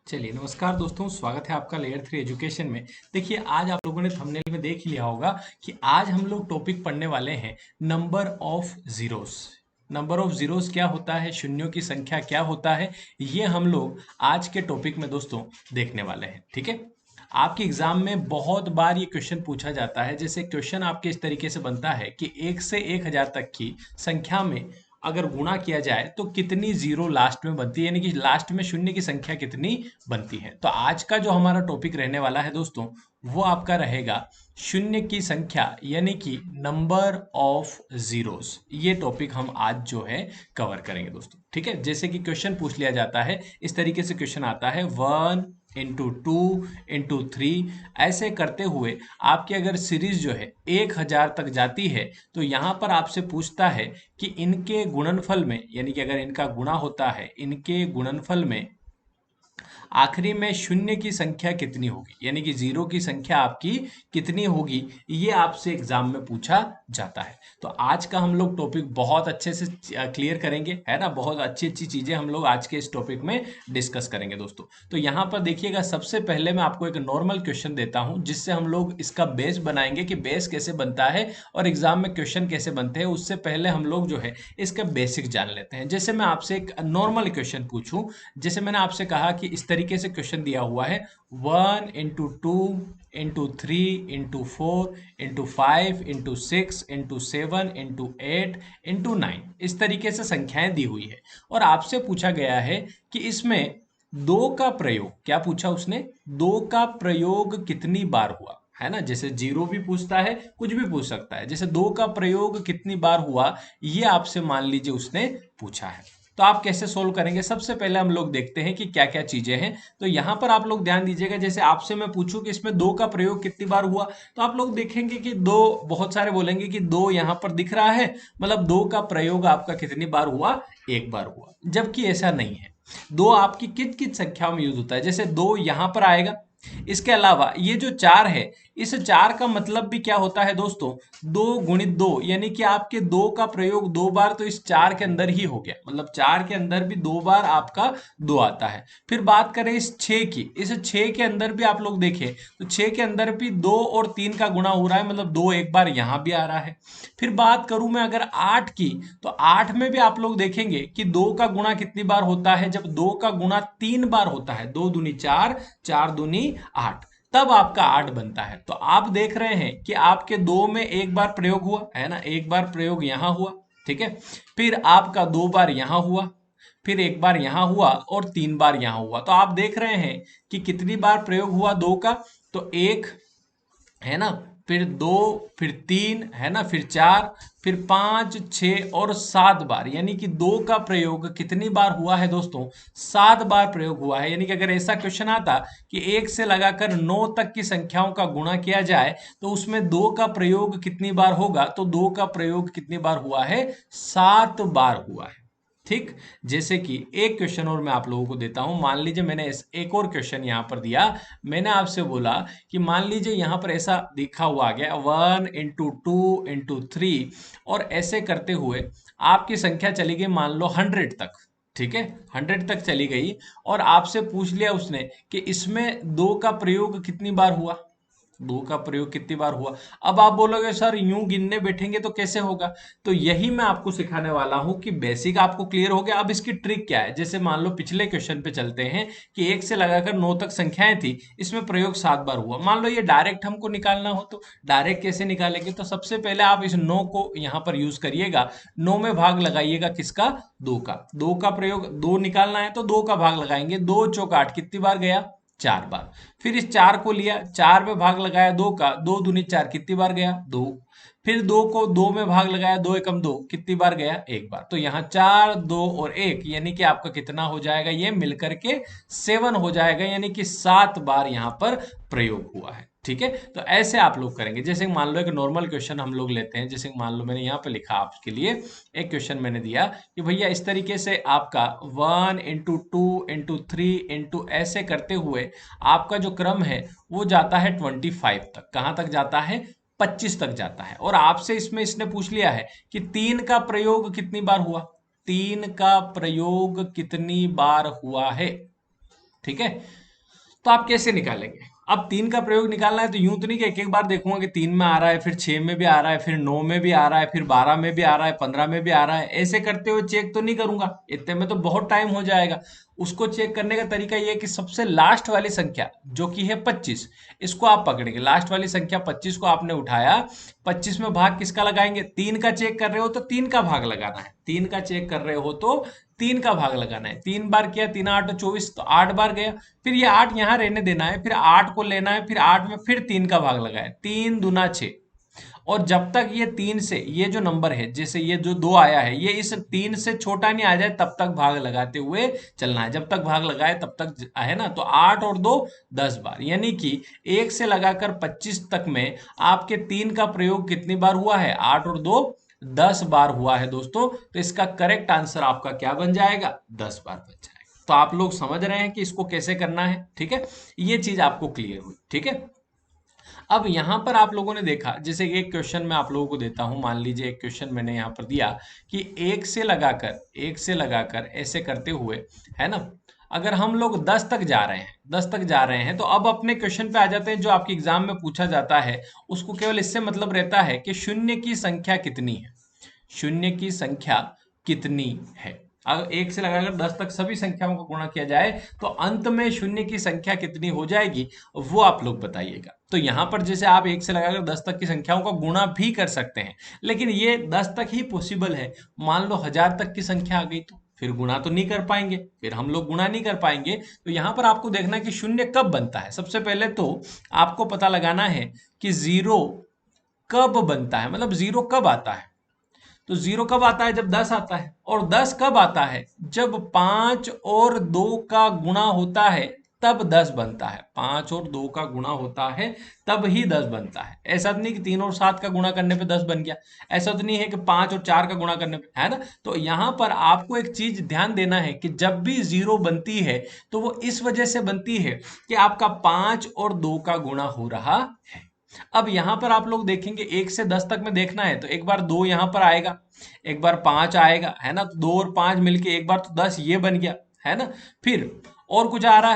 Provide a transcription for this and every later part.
चलिए नमस्कार दोस्तों, स्वागत है आपका लेयर 3 एजुकेशन में। देखिए आज आप लोगों ने थंबनेल में देख ही लिया होगा कि आज हम लोग टॉपिक पढ़ने वाले हैं number of zeros. Number of zeros क्या होता है, शून्यों की संख्या क्या होता है, ये हम लोग आज के टॉपिक में दोस्तों देखने वाले हैं। ठीक है, आपके एग्जाम में बहुत बार ये क्वेश्चन पूछा जाता है। जैसे क्वेश्चन आपके इस तरीके से बनता है कि 1 से 1000 तक की संख्या में अगर गुणा किया जाए तो कितनी जीरो लास्ट में बनती है, यानी कि लास्ट में शून्य की संख्या कितनी बनती है। तो आज का जो हमारा टॉपिक रहने वाला है दोस्तों, वो आपका रहेगा शून्य की संख्या, यानी कि नंबर ऑफ जीरोस। ये टॉपिक हम आज जो है कवर करेंगे दोस्तों। ठीक है, जैसे कि क्वेश्चन पूछ लिया जाता है, इस तरीके से क्वेश्चन आता है 1 into 2 into 3, ऐसे करते हुए आपकी अगर सीरीज जो है 1000 तक जाती है तो यहाँ पर आपसे पूछता है कि इनके गुणनफल में, यानी कि अगर इनका गुणा होता है, इनके गुणनफल में आखिरी में शून्य की संख्या कितनी होगी, यानी कि जीरो की संख्या आपकी कितनी होगी, ये आपसे एग्जाम में पूछा जाता है। तो आज का हम लोग टॉपिक बहुत अच्छे से क्लियर करेंगे, है ना। बहुत अच्छी अच्छी चीजें हम लोग आज के इस टॉपिक में डिस्कस करेंगे दोस्तों। तो यहाँ पर देखिएगा, सबसे पहले मैं आपको एक नॉर्मल क्वेश्चन देता हूँ जिससे हम लोग इसका बेस बनाएंगे कि बेस कैसे बनता है और एग्जाम में क्वेश्चन कैसे बनते हैं। उससे पहले हम लोग जो है इसका बेसिक जान लेते हैं। जैसे मैं आपसे एक नॉर्मल क्वेश्चन पूछूं, जैसे मैंने आपसे कहा कि इस तरीके से क्वेश्चन दिया हुआ है 1 into 2 into 3 into 4 into 5 into 6 into 7 into 8 इस तरीके से संख्याएं दी हुई है। और आपसे पूछा गया है कि इसमें दो का प्रयोग, क्या पूछा उसने, दो का प्रयोग कितनी बार हुआ, है ना। जैसे जीरो भी पूछता है, कुछ भी पूछ सकता है। जैसे दो का प्रयोग कितनी बार हुआ, ये आपसे मान लीजिए उसने पूछा है। तो आप कैसे सोल्व करेंगे, सबसे पहले हम लोग देखते हैं कि क्या क्या चीजें हैं। तो यहां पर आप लोग ध्यान दीजिएगा, जैसे आपसे मैं पूछूं कि इसमें दो का प्रयोग कितनी बार हुआ, तो आप लोग देखेंगे कि दो, बहुत सारे बोलेंगे कि दो यहां पर दिख रहा है, मतलब दो का प्रयोग आपका कितनी बार हुआ, एक बार हुआ। जबकि ऐसा नहीं है। दो आपकी कित कित संख्याओं में यूज होता है, जैसे दो यहां पर आएगा। इसके अलावा ये जो चार है, इस चार का मतलब भी क्या होता है दोस्तों, दो गुणित दो, यानी कि आपके दो का प्रयोग दो बार तो इस चार के अंदर ही हो गया, मतलब चार के अंदर भी दो बार आपका दो आता है। फिर बात करें इस छह की, इस छह के अंदर भी आप लोग देखें तो छह के अंदर भी दो और तीन का गुणा हो रहा है, मतलब दो एक बार यहां भी आ रहा है। फिर बात करूं मैं अगर आठ की, तो आठ में भी आप लोग देखेंगे कि दो का गुणा कितनी बार होता है, जब दो का गुणा तीन बार होता है, दो दूनी चार, चार दूनी आठ, तब आपका आठ बनता है। तो आप देख रहे हैं कि आपके दो में एक बार प्रयोग हुआ है ना, एक बार प्रयोग यहां हुआ, ठीक है। फिर आपका दो बार यहां हुआ, फिर एक बार यहां हुआ और तीन बार यहां हुआ। तो आप देख रहे हैं कि कितनी बार प्रयोग हुआ दो का, तो एक, है ना, फिर दो, फिर तीन, है ना, फिर चार, फिर पांच, छह और सात बार, यानी कि दो का प्रयोग कितनी बार हुआ है दोस्तों, सात बार प्रयोग हुआ है। यानी कि अगर ऐसा क्वेश्चन आता कि एक से लगाकर नौ तक की संख्याओं का गुणा किया जाए तो उसमें दो का प्रयोग कितनी बार होगा, तो दो का प्रयोग कितनी बार हुआ है, सात बार हुआ है। ठीक, जैसे कि एक क्वेश्चन और मैं आप लोगों को देता हूं। मान लीजिए मैंने एक और क्वेश्चन यहां पर दिया, मैंने आपसे बोला कि मान लीजिए यहां पर ऐसा लिखा हुआ आ गया 1 into 2 into 3, और ऐसे करते हुए आपकी संख्या चली गई मान लो 100 तक। ठीक है, 100 तक चली गई और आपसे पूछ लिया उसने कि इसमें दो का प्रयोग कितनी बार हुआ, दो का प्रयोग कितनी बार हुआ। अब आप बोलोगे सर यूं गिनने बैठेंगे तो कैसे होगा, तो यही मैं आपको सिखाने वाला हूं कि बेसिक आपको क्लियर हो गया। अब इसकी ट्रिक क्या है, जैसे मान लो पिछले क्वेश्चन पे चलते हैं कि एक से लगाकर नौ तक संख्याएं थी, इसमें प्रयोग सात बार हुआ। मान लो ये डायरेक्ट हमको निकालना हो तो डायरेक्ट कैसे निकालेंगे, तो सबसे पहले आप इस नौ को यहां पर यूज करिएगा, नौ में भाग लगाइएगा किसका, दो का। दो का प्रयोग दो निकालना है तो दो का भाग लगाएंगे, दो चौक आठ, कितनी बार गया, चार बार। फिर इस चार को लिया, चार में भाग लगाया दो का, दो दूनी चार, कितनी बार गया, दो। फिर दो को दो में भाग लगाया, दो एकम दो, कितनी बार गया, एक बार। तो यहाँ चार, दो और एक, यानी कि आपका कितना हो जाएगा, ये मिलकर के सेवन हो जाएगा, यानी कि सात बार यहाँ पर प्रयोग हुआ है। ठीक है, तो ऐसे आप लोग करेंगे। जैसे मान लो एक नॉर्मल क्वेश्चन हम लोग लेते हैं, जैसे मान लो मैंने यहाँ पे लिखा आपके लिए एक क्वेश्चन मैंने दिया कि भैया इस तरीके से आपका 1 into 2 into 3 into ऐसे करते हुए आपका जो क्रम है वो जाता है 25 तक। कहाँ तक जाता है, 25 तक जाता है। और आपसे इसमें इसने पूछ लिया है कि तीन का प्रयोग कितनी बार हुआ, तीन का प्रयोग कितनी बार हुआ है। ठीक है, तो आप कैसे निकालेंगे? अब 3 का प्रयोग निकालना है तो यूं तो नहीं कि एक एक बार देखूंगा कि 3 में आ रहा है, फिर 6 में भी आ रहा है, फिर 9 में भी आ रहा है, फिर 12 में भी आ रहा है, 15 में भी आ रहा है, ऐसे करते हुए चेक तो नहीं करूंगा, इतने में तो बहुत टाइम हो जाएगा। उसको चेक करने का तरीका ये है कि सबसे लास्ट वाली संख्या जो कि है 25, इसको आप पकड़ेंगे। लास्ट वाली संख्या 25 को आपने उठाया, 25 में भाग किसका लगाएंगे? 3 का चेक कर रहे हो तो 3 का भाग लगाना है, 3 का चेक कर रहे हो तो 3 का भाग लगाना है। 3 बार किया, 3 8 24, तो 8 बार गया। फिर ये 8 यहाँ रहने देना है, फिर 8 को लेना है, फिर 8 में फिर 3 का भाग लगाए, 3 दूना 6। और जब तक ये 3 से, ये जो नंबर है, जैसे ये जो 2 आया है, ये इस 3 से छोटा नहीं आ जाए तब तक भाग लगाते हुए चलना है। जब तक भाग लगाए तब तक है ना, तो 8 और 2 10 बार, यानी कि 1 से लगाकर 25 तक में आपके 3 का प्रयोग कितनी बार हुआ है? 8 और 2 10 बार हुआ है दोस्तों। तो इसका करेक्ट आंसर आपका क्या बन जाएगा? 10 बार बन जाएगा। तो आप लोग समझ रहे हैं कि इसको कैसे करना है, ठीक है? ये चीज आपको क्लियर हुई, ठीक है? अब यहाँ पर आप लोगों ने देखा, जैसे एक क्वेश्चन मैं आप लोगों को देता हूँ, मान लीजिए एक क्वेश्चन मैंने यहाँ पर दिया कि एक से लगाकर ऐसे करते हुए, है ना, अगर हम लोग 10 तक जा रहे हैं, 10 तक जा रहे हैं, तो अब अपने क्वेश्चन पे आ जाते हैं जो आपके एग्जाम में पूछा जाता है। उसको केवल इससे मतलब रहता है कि शून्य की संख्या कितनी है, शून्य की संख्या कितनी है। अगर 1 से लगाकर 10 तक सभी संख्याओं को गुणा किया जाए तो अंत में शून्य की संख्या कितनी हो जाएगी, वो आप लोग बताइएगा। तो यहां पर जैसे आप 1 से लगाकर 10 तक की संख्याओं का गुणा भी कर सकते हैं, लेकिन ये 10 तक ही पॉसिबल है। मान लो 1000 तक की संख्या आ गई तो फिर गुणा तो नहीं कर पाएंगे, फिर हम लोग गुणा नहीं कर पाएंगे। तो यहां पर आपको देखना है कि शून्य कब बनता है। सबसे पहले तो आपको पता लगाना है कि जीरो कब बनता है, मतलब जीरो कब आता है। तो जीरो कब आता है? जब 10 आता है। और 10 कब आता है? जब 5 और 2 का गुणा होता है, तब 10 बनता है। 5 और 2 का गुणा होता है तब ही 10 बनता है। ऐसा तो नहीं कि 3 और 7 का गुणा करने पे 10 बन गया। ऐसा तो नहीं है कि 5 और 4 का गुणा करने पे, है ना। तो यहां पर आपको एक चीज ध्यान देना है कि जब भी जीरो बनती है तो वो इस वजह से बनती है कि आपका 5 और 2 का गुणा हो रहा है। अब यहां पर आप लोग देखेंगे 1 से 10 तक में देखना है तो एक बार 2 यहां पर आएगा, एक बार 5 आएगा, है ना। तो 2 और 5 मिलके एक बार तो 10 ये बन गया, है ना। फिर और कुछ आ रहा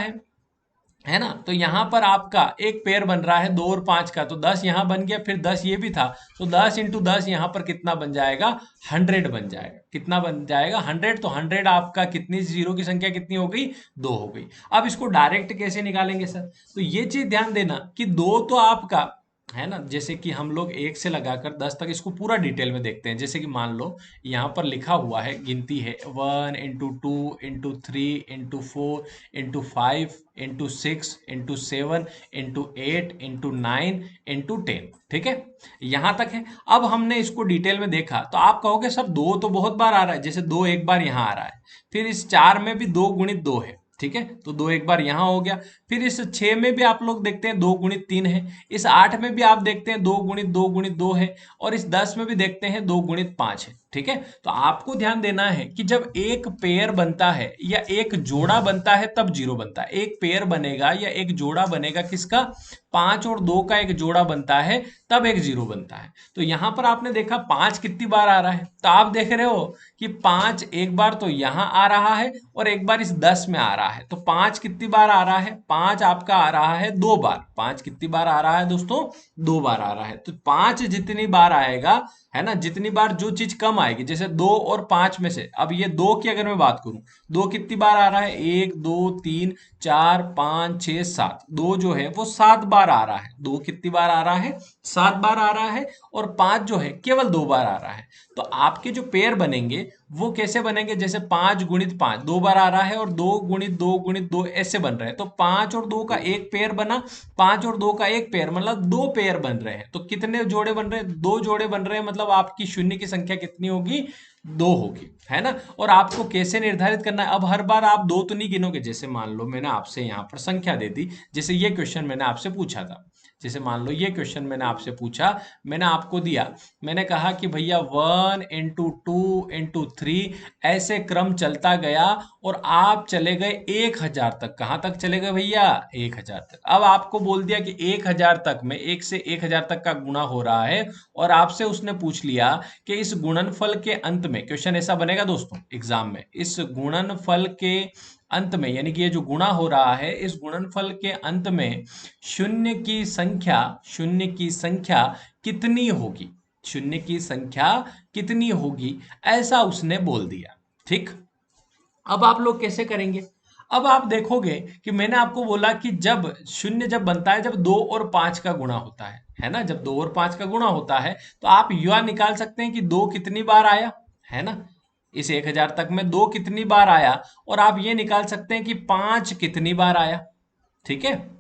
है ना। तो यहां पर आपका एक पेयर बन रहा है 2 और 5 का, तो 10 यहां बन गया, फिर 10 ये भी था। तो 10 इंटू 10 यहां पर कितना बन जाएगा? 100 बन जाएगा। कितना बन जाएगा? 100। तो 100 आपका कितनी, जीरो की संख्या कितनी हो गई? 2 हो गई। अब इसको डायरेक्ट कैसे निकालेंगे सर? तो ये चीज ध्यान देना कि 2 तो आपका, है ना, जैसे कि हम लोग 1 से लगाकर 10 तक इसको पूरा डिटेल में देखते हैं। जैसे कि मान लो यहाँ पर लिखा हुआ है, गिनती है 1 into 2 into 3 into 4 into 5 into 6 into 7 into 8 into 9 into 10, ठीक है, यहाँ तक है। अब हमने इसको डिटेल में देखा तो आप कहोगे सर 2 तो बहुत बार आ रहा है, जैसे 2 एक बार यहाँ आ रहा है, फिर इस 4 में भी 2 गुणित 2 है, ठीक है, तो 2 एक बार यहाँ हो गया। फिर इस 6 में भी आप लोग देखते हैं 2 गुणित 3 है, इस 8 में भी आप देखते हैं 2 गुणित 2 गुणित 2 है, और इस 10 में भी देखते हैं 2 गुणित 5 है, ठीक है। तो आपको ध्यान देना है कि जब एक पेयर बनता है या एक जोड़ा बनता है तब जीरो बनता है। एक पेयर बनेगा या एक जोड़ा बनेगा किसका? 5 और 2 का एक जोड़ा बनता है, तब एक जीरो बनता है। तो यहां पर आपने देखा 5 कितनी बार आ रहा है, तो आप देख रहे हो कि 5 एक बार तो यहां आ रहा है और एक बार इस 10 में आ रहा है। तो 5 कितनी बार आ रहा है? 5 आपका आ रहा है 2 बार। 5 कितनी बार आ रहा है दोस्तों? 2 बार आ रहा है। तो 5 जितनी बार आएगा, है ना, जितनी बार जो चीज कम आएगी, जैसे 2 और 5 में से, अब ये 2 की अगर मैं बात करूं, 2 कितनी बार आ रहा है? 1 2 3 4 5 6 7, 2 जो है वो 7 बार आ रहा है। 2 कितनी बार आ रहा है? 7 बार आ रहा है। और 5 जो है केवल 2 बार आ रहा है। तो आपके जो पेयर बनेंगे वो कैसे बनेंगे? जैसे 5 गुणित 5 2 बार आ रहा है, और 2 गुणित 2 गुणित 2 ऐसे बन रहे हैं। तो 5 और 2 का एक पेयर बना, 5 और 2 का एक पेयर, मतलब 2 पेयर बन रहे हैं। तो कितने जोड़े बन रहे हैं? 2 जोड़े बन रहे हैं। मतलब आपकी शून्य की संख्या कितनी होगी? 2 होगी, है ना। और आपको कैसे निर्धारित करना है? अब हर बार आप 2 तो नहीं गिनोगे। जैसे मान लो मैंने आपसे यहाँ पर संख्या दे दी, जैसे ये क्वेश्चन मैंने आपसे पूछा था, जैसे मान लो ये क्वेश्चन मैंने आपसे पूछा, मैंने आपको दिया, मैंने कहा कि भैया 1 इंटू 2 इंटू 3, ऐसे क्रम चलता गया और आप चले गए 1000 तक। कहाँ तक चले गए भैया? 1000 तक। अब आपको बोल दिया कि 1000 तक में 1 से 1000 तक का गुणा हो रहा है, और आपसे उसने पूछ लिया कि इस गुणनफल के अंत में, क्वेश्चन ऐसा बनेगा दोस्तों एग्जाम में, इस गुणनफल के अंत में, यानी कि ये जो गुणा हो रहा है, इस गुणनफल के अंत में शून्य की संख्या कितनी होगी, शून्य की संख्या कितनी होगी, ऐसा उसने बोल दिया। ठीक, अब आप लोग कैसे करेंगे? अब आप देखोगे कि मैंने आपको बोला कि जब शून्य जब बनता है, जब 2 और 5 का गुणा होता है ना, जब 2 और 5 का गुणा होता है तो आप यह निकाल सकते हैं कि 2 कितनी बार आया, है ना, इस 1000 तक में 2 कितनी बार आया, और आप ये निकाल सकते हैं कि 5 कितनी बार आया। ठीक है,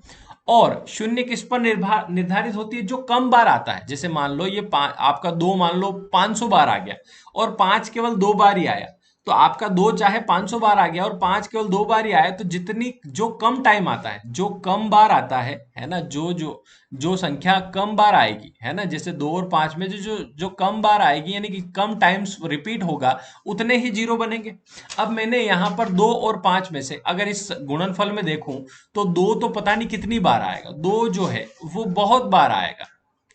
और शून्य किस पर निर्धारित होती है? जो कम बार आता है। जैसे मान लो ये आपका 2 मान लो 500 बार आ गया और 5 केवल 2 बार ही आया, तो आपका 2 चाहे 500 बार आ गया और 5 केवल 2 बार ही आया, तो जितनी जो कम टाइम आता है, जो कम बार आता है ना, जो जो जो संख्या कम बार आएगी, है ना, जैसे 2 और 5 में जो जो जो कम बार आएगी, यानी कि कम टाइम्स रिपीट होगा, उतने ही जीरो बनेंगे। अब मैंने यहाँ पर 2 और 5 में से अगर इस गुणनफल में देखूं तो 2 तो पता नहीं कितनी बार आएगा, 2 जो है वो बहुत बार आएगा,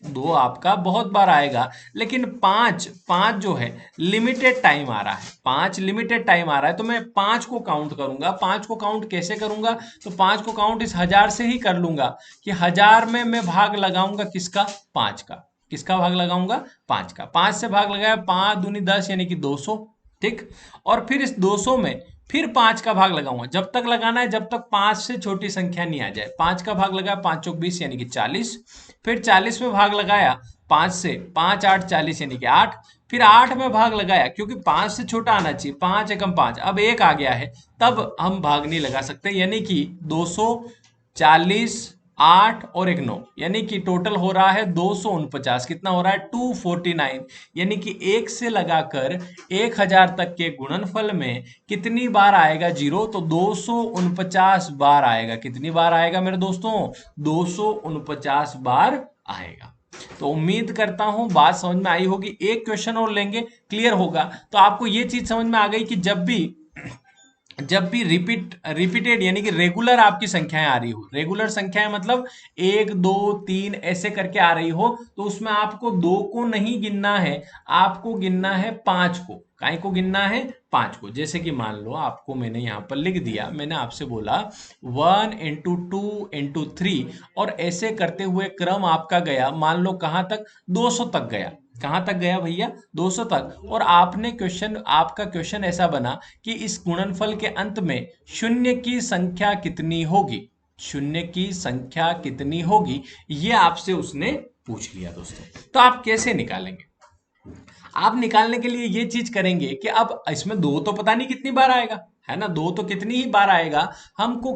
2 आपका बहुत बार आएगा, लेकिन 5 5 जो है लिमिटेड टाइम आ रहा है, 5 लिमिटेड टाइम आ रहा है, तो मैं 5 को काउंट करूंगा। 5 को काउंट कैसे करूंगा? तो 5 को काउंट इस 1000 से ही कर लूंगा कि 1000 में मैं भाग लगाऊंगा किसका? 5 का। किसका भाग लगाऊंगा? 5 का। 5 से भाग लगाया, 5 दूनी 10 यानी कि 200। ठीक, और फिर इस 200 में फिर 5 का भाग लगाऊंगा, जब तक लगाना है जब तक 5 से छोटी संख्या नहीं आ जाए। 5 का भाग लगाया, 5 चौक 20 यानी कि 40, फिर 40 में भाग लगाया 5 से, 5 8 40 यानी कि 8, फिर 8 में भाग लगाया, क्योंकि 5 से छोटा आना चाहिए, 5 एकम 5, अब 1 आ गया है, तब हम भाग नहीं लगा सकते, यानी कि 240, 8 और एक 9, यानी कि टोटल हो रहा है 249। कितना हो रहा है? 249, यानी कि 1 से लगाकर 1000 तक के गुणनफल में कितनी बार आएगा जीरो? तो 249 बार आएगा। कितनी बार आएगा मेरे दोस्तों? 249 बार आएगा। तो उम्मीद करता हूं बात समझ में आई होगी। एक क्वेश्चन और लेंगे, क्लियर होगा। तो आपको ये चीज समझ में आ गई कि जब भी रिपीटेड यानी कि रेगुलर आपकी संख्याएं आ रही हो, रेगुलर संख्याएं मतलब 1 2 3 ऐसे करके आ रही हो, तो उसमें आपको 2 को नहीं गिनना है, आपको गिनना है 5 को। काय को गिनना है? 5 को। जैसे कि मान लो आपको मैंने यहां पर लिख दिया, मैंने आपसे बोला 1 इंटू 2 इंटू 3, और ऐसे करते हुए क्रम आपका गया, मान लो कहां तक? 200 तक गया। कहां तक गया भैया? 200 तक। और आपका क्वेश्चन ऐसा बना कि इस गुणनफल के अंत में शून्य की संख्या कितनी होगी, शून्य की संख्या कितनी होगी, ये आपसे उसने पूछ लिया दोस्तों। तो आप कैसे निकालेंगे? आप निकालने के लिए ये चीज करेंगे कि अब इसमें 2 तो पता नहीं कितनी बार आएगा, है ना, 2 तो कितनी ही बार आएगा, हमको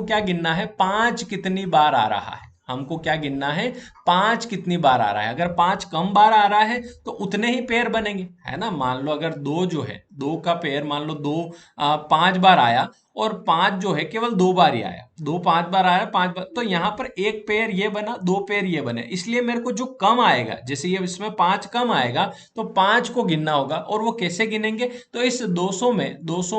क्या गिनना है? 5 कितनी बार आ रहा है, हमको क्या गिनना है? 5 कितनी बार आ रहा है। अगर 5 कम बार आ रहा है तो उतने ही पेयर बनेंगे, है ना। मान लो अगर 2 जो है, 2 का पेयर मान लो 2 5 बार आया, और 5 जो है केवल 2 बार ही आया, 2 5 बार आया, 5 बार, तो यहाँ पर एक पेयर ये बना, 2 पेयर ये बने, इसलिए मेरे को जो कम आएगा, जैसे ये इसमें 5 कम आएगा, तो 5 को गिनना होगा। और वो कैसे गिनेंगे? तो इस 200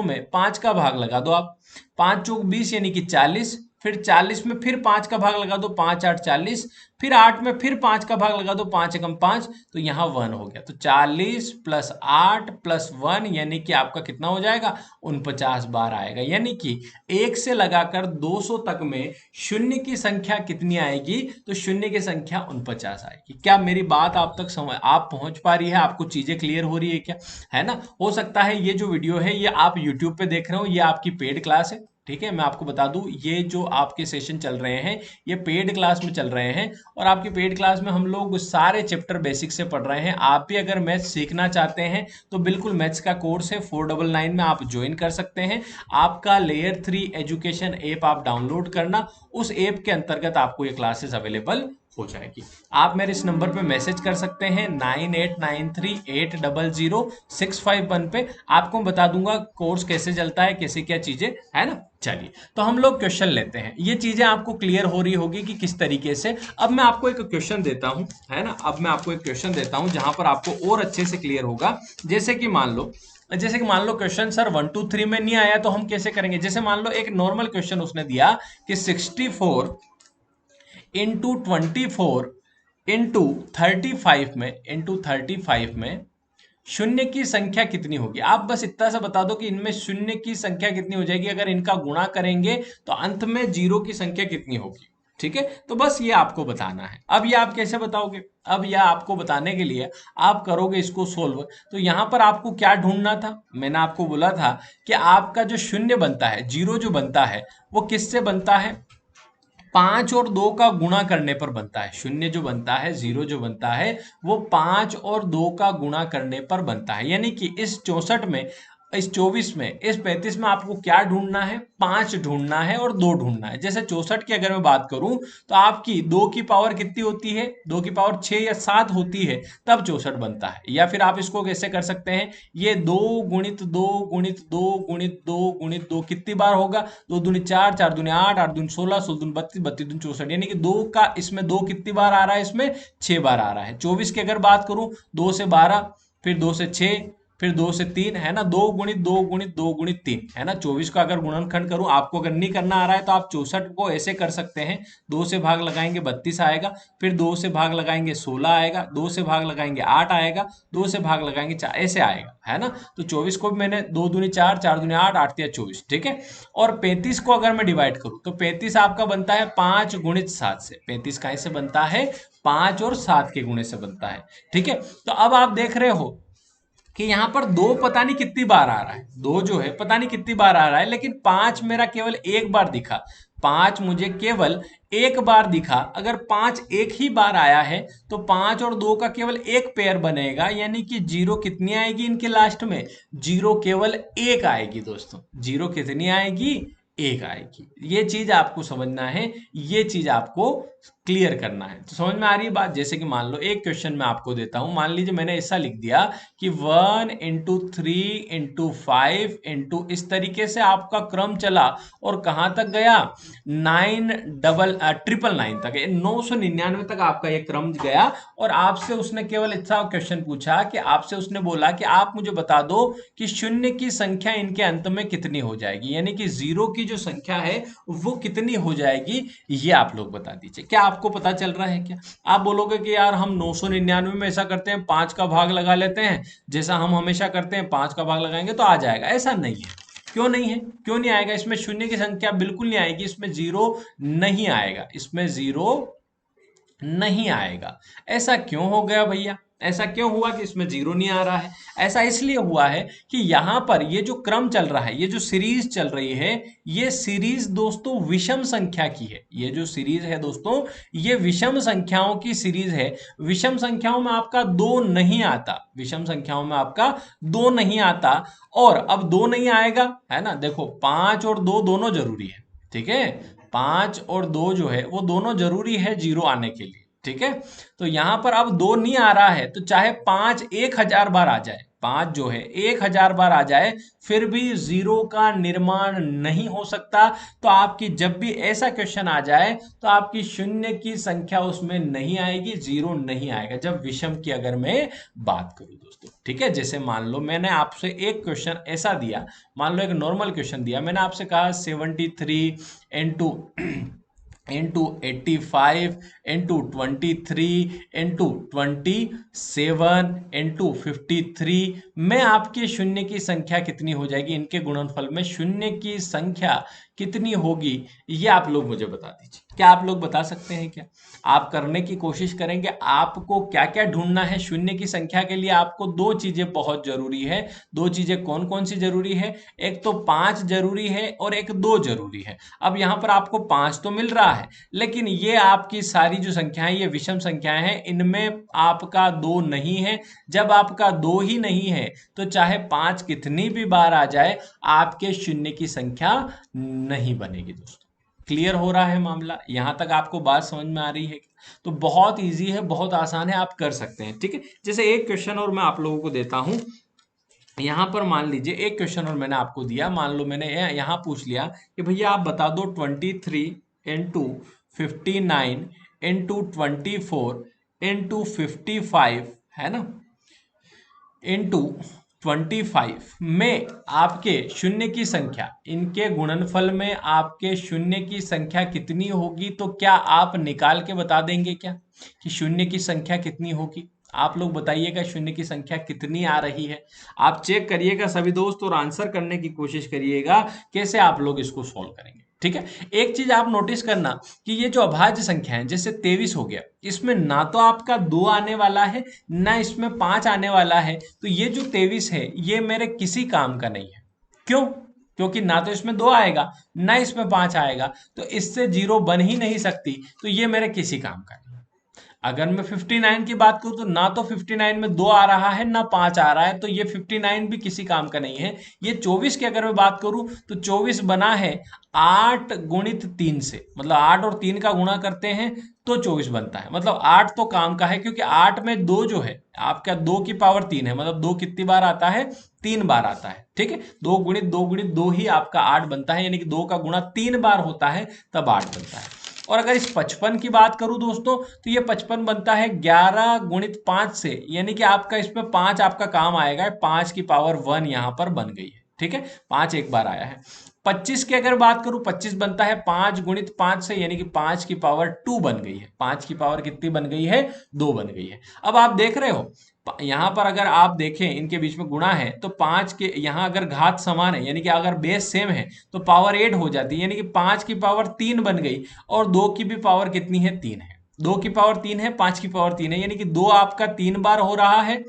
में 5 का भाग लगा दो आप, 5 चौक 20 यानी कि 40, फिर 40 में फिर 5 का भाग लगा दो, 5 8 40, फिर 8 में फिर 5 का भाग लगा दो, 5 एकम 5, तो यहाँ 1 हो गया। तो 40 प्लस 8 प्लस 1 यानी कि आपका कितना हो जाएगा? 49 बार आएगा। यानी कि 1 से लगाकर 200 तक में शून्य की संख्या कितनी आएगी? तो शून्य की संख्या 49 आएगी। क्या मेरी बात आप तक आप पहुंच पा रही है? आपको चीजें क्लियर हो रही है क्या? है ना। हो सकता है ये जो वीडियो है ये आप यूट्यूब पे देख रहे हो, ये आपकी पेड क्लास है। ठीक है, मैं आपको बता दूं, ये जो आपके सेशन चल रहे हैं ये पेड क्लास में चल रहे हैं, और आपकी पेड क्लास में हम लोग सारे चैप्टर बेसिक से पढ़ रहे हैं। आप भी अगर मैथ्स सीखना चाहते हैं तो बिल्कुल मैथ्स का कोर्स है 499 में आप ज्वाइन कर सकते हैं। आपका लेयर 3 एजुकेशन ऐप आप डाउनलोड करना, उस ऐप के अंतर्गत आपको ये क्लासेस अवेलेबल हो जाएगी। आप मेरे इस नंबर पे मैसेज कर सकते हैं 9893800651 पे। आपको बता दूंगा कोर्स कैसे चलता है, कैसे क्या चीजें, है ना। चलिए, तो हम लोग क्वेश्चन लेते हैं। ये चीजें आपको क्लियर हो रही होगी कि किस तरीके से। अब मैं आपको एक क्वेश्चन देता हूं, है ना, अब मैं आपको एक क्वेश्चन देता हूं जहां पर आपको और अच्छे से क्लियर होगा। जैसे कि मान लो क्वेश्चन सर 1 2 3 में नहीं आया, तो हम कैसे करेंगे? जैसे मान लो एक नॉर्मल क्वेश्चन उसने दिया कि 64 इंटू 24 इंटू 35 में शून्य की संख्या कितनी होगी। आप बस इतना सा बता दो कि इनमें शून्य की संख्या कितनी हो जाएगी, अगर इनका गुणा करेंगे तो अंत में जीरो की संख्या कितनी होगी। ठीक है, तो बस ये आपको बताना है। अब ये आप कैसे बताओगे, अब यह आपको बताने के लिए आप करोगे इसको सोल्व। तो यहां पर आपको क्या ढूंढना था, मैंने आपको बोला था कि आपका जो शून्य बनता है, जीरो जो बनता है, वो किससे बनता है, 5 और 2 का गुणा करने पर बनता है। शून्य जो बनता है, जीरो जो बनता है, वो 5 और 2 का गुणा करने पर बनता है। यानी कि इस 64 में, इस 24 में, इस 35 में आपको क्या ढूंढना है, 5 ढूंढना है और 2 ढूंढना है। जैसे 64 की अगर मैं बात करूं तो आपकी 2 की पावर कितनी होती है, 2 की पावर 6 या 7 होती है, तब 64 बनता है। या फिर आप इसको कैसे कर सकते हैं, ये 2 गुणित 2 गुणित 2 गुणित 2 गुणित 2 कितनी बार होगा, 2 दूनी 4, 4 दूनी 8, 8 दूनी 16, 16 दूनी 32, 32 दूनी 64, यानी कि 2 का इसमें 2 कितनी बार आ रहा है, इसमें 6 बार आ रहा है। 24 की अगर बात करूं, 2 से 12, फिर 2 से 6, फिर 2 से 3, है ना, 2 गुणित 2 गुणित 2 गुणित 3, है ना। 24 का अगर गुणनखंड करूं, आपको अगर नहीं करना आ रहा है तो आप 64 को ऐसे कर सकते हैं, 2 से भाग लगाएंगे 32 आएगा, फिर 2 से भाग लगाएंगे 16 आएगा, 2 से भाग लगाएंगे 8 आएगा, 2 से भाग लगाएंगे 4, ऐसे आएगा, है ना। तो 24 को भी मैंने 2 दूनी 4, 4 दूनी 8, 8 तिया 24, ठीक है। और 35 को अगर मैं डिवाइड करूं तो 35 आपका बनता है 5 गुणित 7 से। 35 कहीं से बनता है, 5 और 7 के गुणे से बनता है। ठीक है, तो अब आप देख रहे हो कि यहाँ पर 2 पता नहीं कितनी बार आ रहा है, 2 जो है पता नहीं कितनी बार आ रहा है, लेकिन 5 मेरा केवल एक बार दिखा। 5 मुझे केवल एक बार दिखा। अगर 5 एक ही बार आया है तो 5 और 2 का केवल एक पेयर बनेगा, यानी कि जीरो कितनी आएगी इनके लास्ट में, जीरो केवल एक आएगी दोस्तों। जीरो कितनी आएगी, एक आएगी। ये चीज आपको समझना है, ये चीज आपको क्लियर करना है। तो समझ में आ रही है बात। जैसे कि मान लो एक क्वेश्चन मैं आपको देता हूं, मान लीजिए मैंने ऐसा लिख दिया कि 1 इंटू 3 इंटू 5 इंटू, इस तरीके से आपका क्रम चला और कहां तक गया, 999 तक, 999 तक आपका ये क्रम गया। और आपसे उसने केवल इतना क्वेश्चन पूछा कि आपसे उसने बोला कि आप मुझे बता दो कि शून्य की संख्या इनके अंत में कितनी हो जाएगी, यानी कि जीरो की जो संख्या है वो कितनी हो जाएगी, ये आप लोग बता दीजिए। क्या आपको पता चल रहा है क्या। आप बोलोगे कि यार हम 999 में ऐसा करते हैं, 5 का भाग लगा लेते हैं, जैसा हम हमेशा करते हैं, 5 का भाग लगाएंगे तो आ जाएगा। ऐसा नहीं है। क्यों नहीं है, क्यों नहीं आएगा, इसमें शून्य की संख्या बिल्कुल नहीं आएगी, इसमें जीरो नहीं आएगा, इसमें जीरो नहीं आएगा। ऐसा क्यों हो गया भैया, ऐसा क्यों हुआ कि इसमें जीरो नहीं आ रहा है। ऐसा इसलिए हुआ है कि यहां पर ये जो क्रम चल रहा है, ये जो सीरीज चल रही है, ये सीरीज दोस्तों विषम संख्या की है। ये जो सीरीज है दोस्तों, ये विषम संख्याओं की सीरीज है। विषम संख्याओं में आपका दो नहीं आता, विषम संख्याओं में आपका दो नहीं आता। और अब दो नहीं आएगा, है ना, देखो 5 और 2 दोनों जरूरी है। ठीक है, 5 और 2 जो है वो दोनों जरूरी है जीरो आने के लिए। ठीक है, तो यहां पर अब 2 नहीं आ रहा है, तो चाहे 5 1000 बार आ जाए, 5 जो है 1000 बार आ जाए, फिर भी जीरो का निर्माण नहीं हो सकता। तो आपकी जब भी ऐसा क्वेश्चन आ जाए तो आपकी शून्य की संख्या उसमें नहीं आएगी, जीरो नहीं आएगा, जब विषम की अगर मैं बात करूं दोस्तों। ठीक है, जैसे मान लो मैंने आपसे एक क्वेश्चन ऐसा दिया, मान लो एक नॉर्मल क्वेश्चन दिया, मैंने आपसे कहा 73 into into 85 into 23 into 27 into 53 में आपके शून्य की संख्या कितनी हो जाएगी, इनके गुणनफल में शून्य की संख्या कितनी होगी, ये आप लोग मुझे बता दीजिए। क्या आप लोग बता सकते हैं क्या। आप करने की कोशिश करेंगे। आपको क्या क्या ढूंढना है शून्य की संख्या के लिए, आपको दो चीजें बहुत जरूरी है। दो चीजें कौन कौन सी जरूरी है, एक तो 5 जरूरी है और एक 2 जरूरी है। अब यहां पर आपको 5 तो मिल रहा है, लेकिन ये आपकी सारी जो संख्याएं, ये विषम संख्याएं हैं, इनमें आपका 2 नहीं है। जब आपका 2 ही नहीं है तो चाहे 5 कितनी भी बार आ जाए, आपके शून्य की संख्या नहीं बनेगी दोस्तों। क्लियर हो रहा है मामला, यहां तक आपको बात समझ में आ रही है। तो बहुत इजी है, बहुत आसान है, आप कर सकते हैं। ठीक है, जैसे एक क्वेश्चन और मैं आप लोगों को देता हूं। यहां पर मान लीजिए एक क्वेश्चन और मैंने आपको दिया, मान लो मैंने यहां पूछ लिया कि भैया आप बता दो 23 इंटू 59 इंटू 24 इंटू 55, है ना, इंटू 25 में आपके शून्य की संख्या, इनके गुणनफल में आपके शून्य की संख्या कितनी होगी। तो क्या आप निकाल के बता देंगे क्या कि शून्य की संख्या कितनी होगी। आप लोग बताइएगा शून्य की संख्या कितनी आ रही है। आप चेक करिएगा सभी दोस्त और आंसर करने की कोशिश करिएगा कैसे आप लोग इसको सॉल्व करेंगे। ठीक है, एक चीज आप नोटिस करना कि ये जो अभाज्य संख्या है जैसे 23 हो गया, इसमें ना तो आपका 2 आने वाला है ना इसमें 5 आने वाला है, तो ये जो 23 है ये मेरे किसी काम का नहीं है। क्यों? क्योंकि ना तो इसमें 2 आएगा ना इसमें 5 आएगा, तो इससे जीरो बन ही नहीं सकती, तो ये मेरे किसी काम का नहीं। अगर मैं 59 की बात करूं तो ना तो 59 में 2 आ रहा है ना 5 आ रहा है, तो ये 59 भी किसी काम का नहीं है। ये 24 की अगर मैं बात करूं तो 24 बना है 8 गुणित 3 से, मतलब 8 और 3 का गुणा करते हैं तो 24 बनता है। मतलब 8 तो काम का है, क्योंकि 8 में 2 जो है आपका 2 की पावर 3 है, मतलब 2 कितनी बार आता है? 3 बार आता है। ठीक है, 2 गुणित 2 ही आपका 8 बनता है, यानी कि 2 का गुणा 3 बार होता है तब 8 बनता है। और अगर इस 55 की बात करूं दोस्तों तो ये 55 बनता है 11 गुणित 5 से, यानी कि आपका इसमें 5 आपका काम आएगा, 5 की पावर 1 यहां पर बन गई है। ठीक है, 5 एक बार आया है। 25 की अगर बात करूं, 25 बनता है 5 गुणित 5 से, यानी कि 5 की पावर 2 बन गई है। 5 की पावर कितनी बन गई है? 2 बन गई है। अब आप देख रहे हो यहां पर अगर आप देखें इनके बीच में गुणा है तो 5 के यहां अगर घात समान है, यानी कि अगर बेस सेम है तो पावर 8 हो जाती है, यानी कि 5 की पावर 3 बन गई। और 2 की भी पावर कितनी है? 3 है। 2 की पावर 3 है, 5 की पावर 3 है, यानी कि 2 आपका 3 बार हो रहा है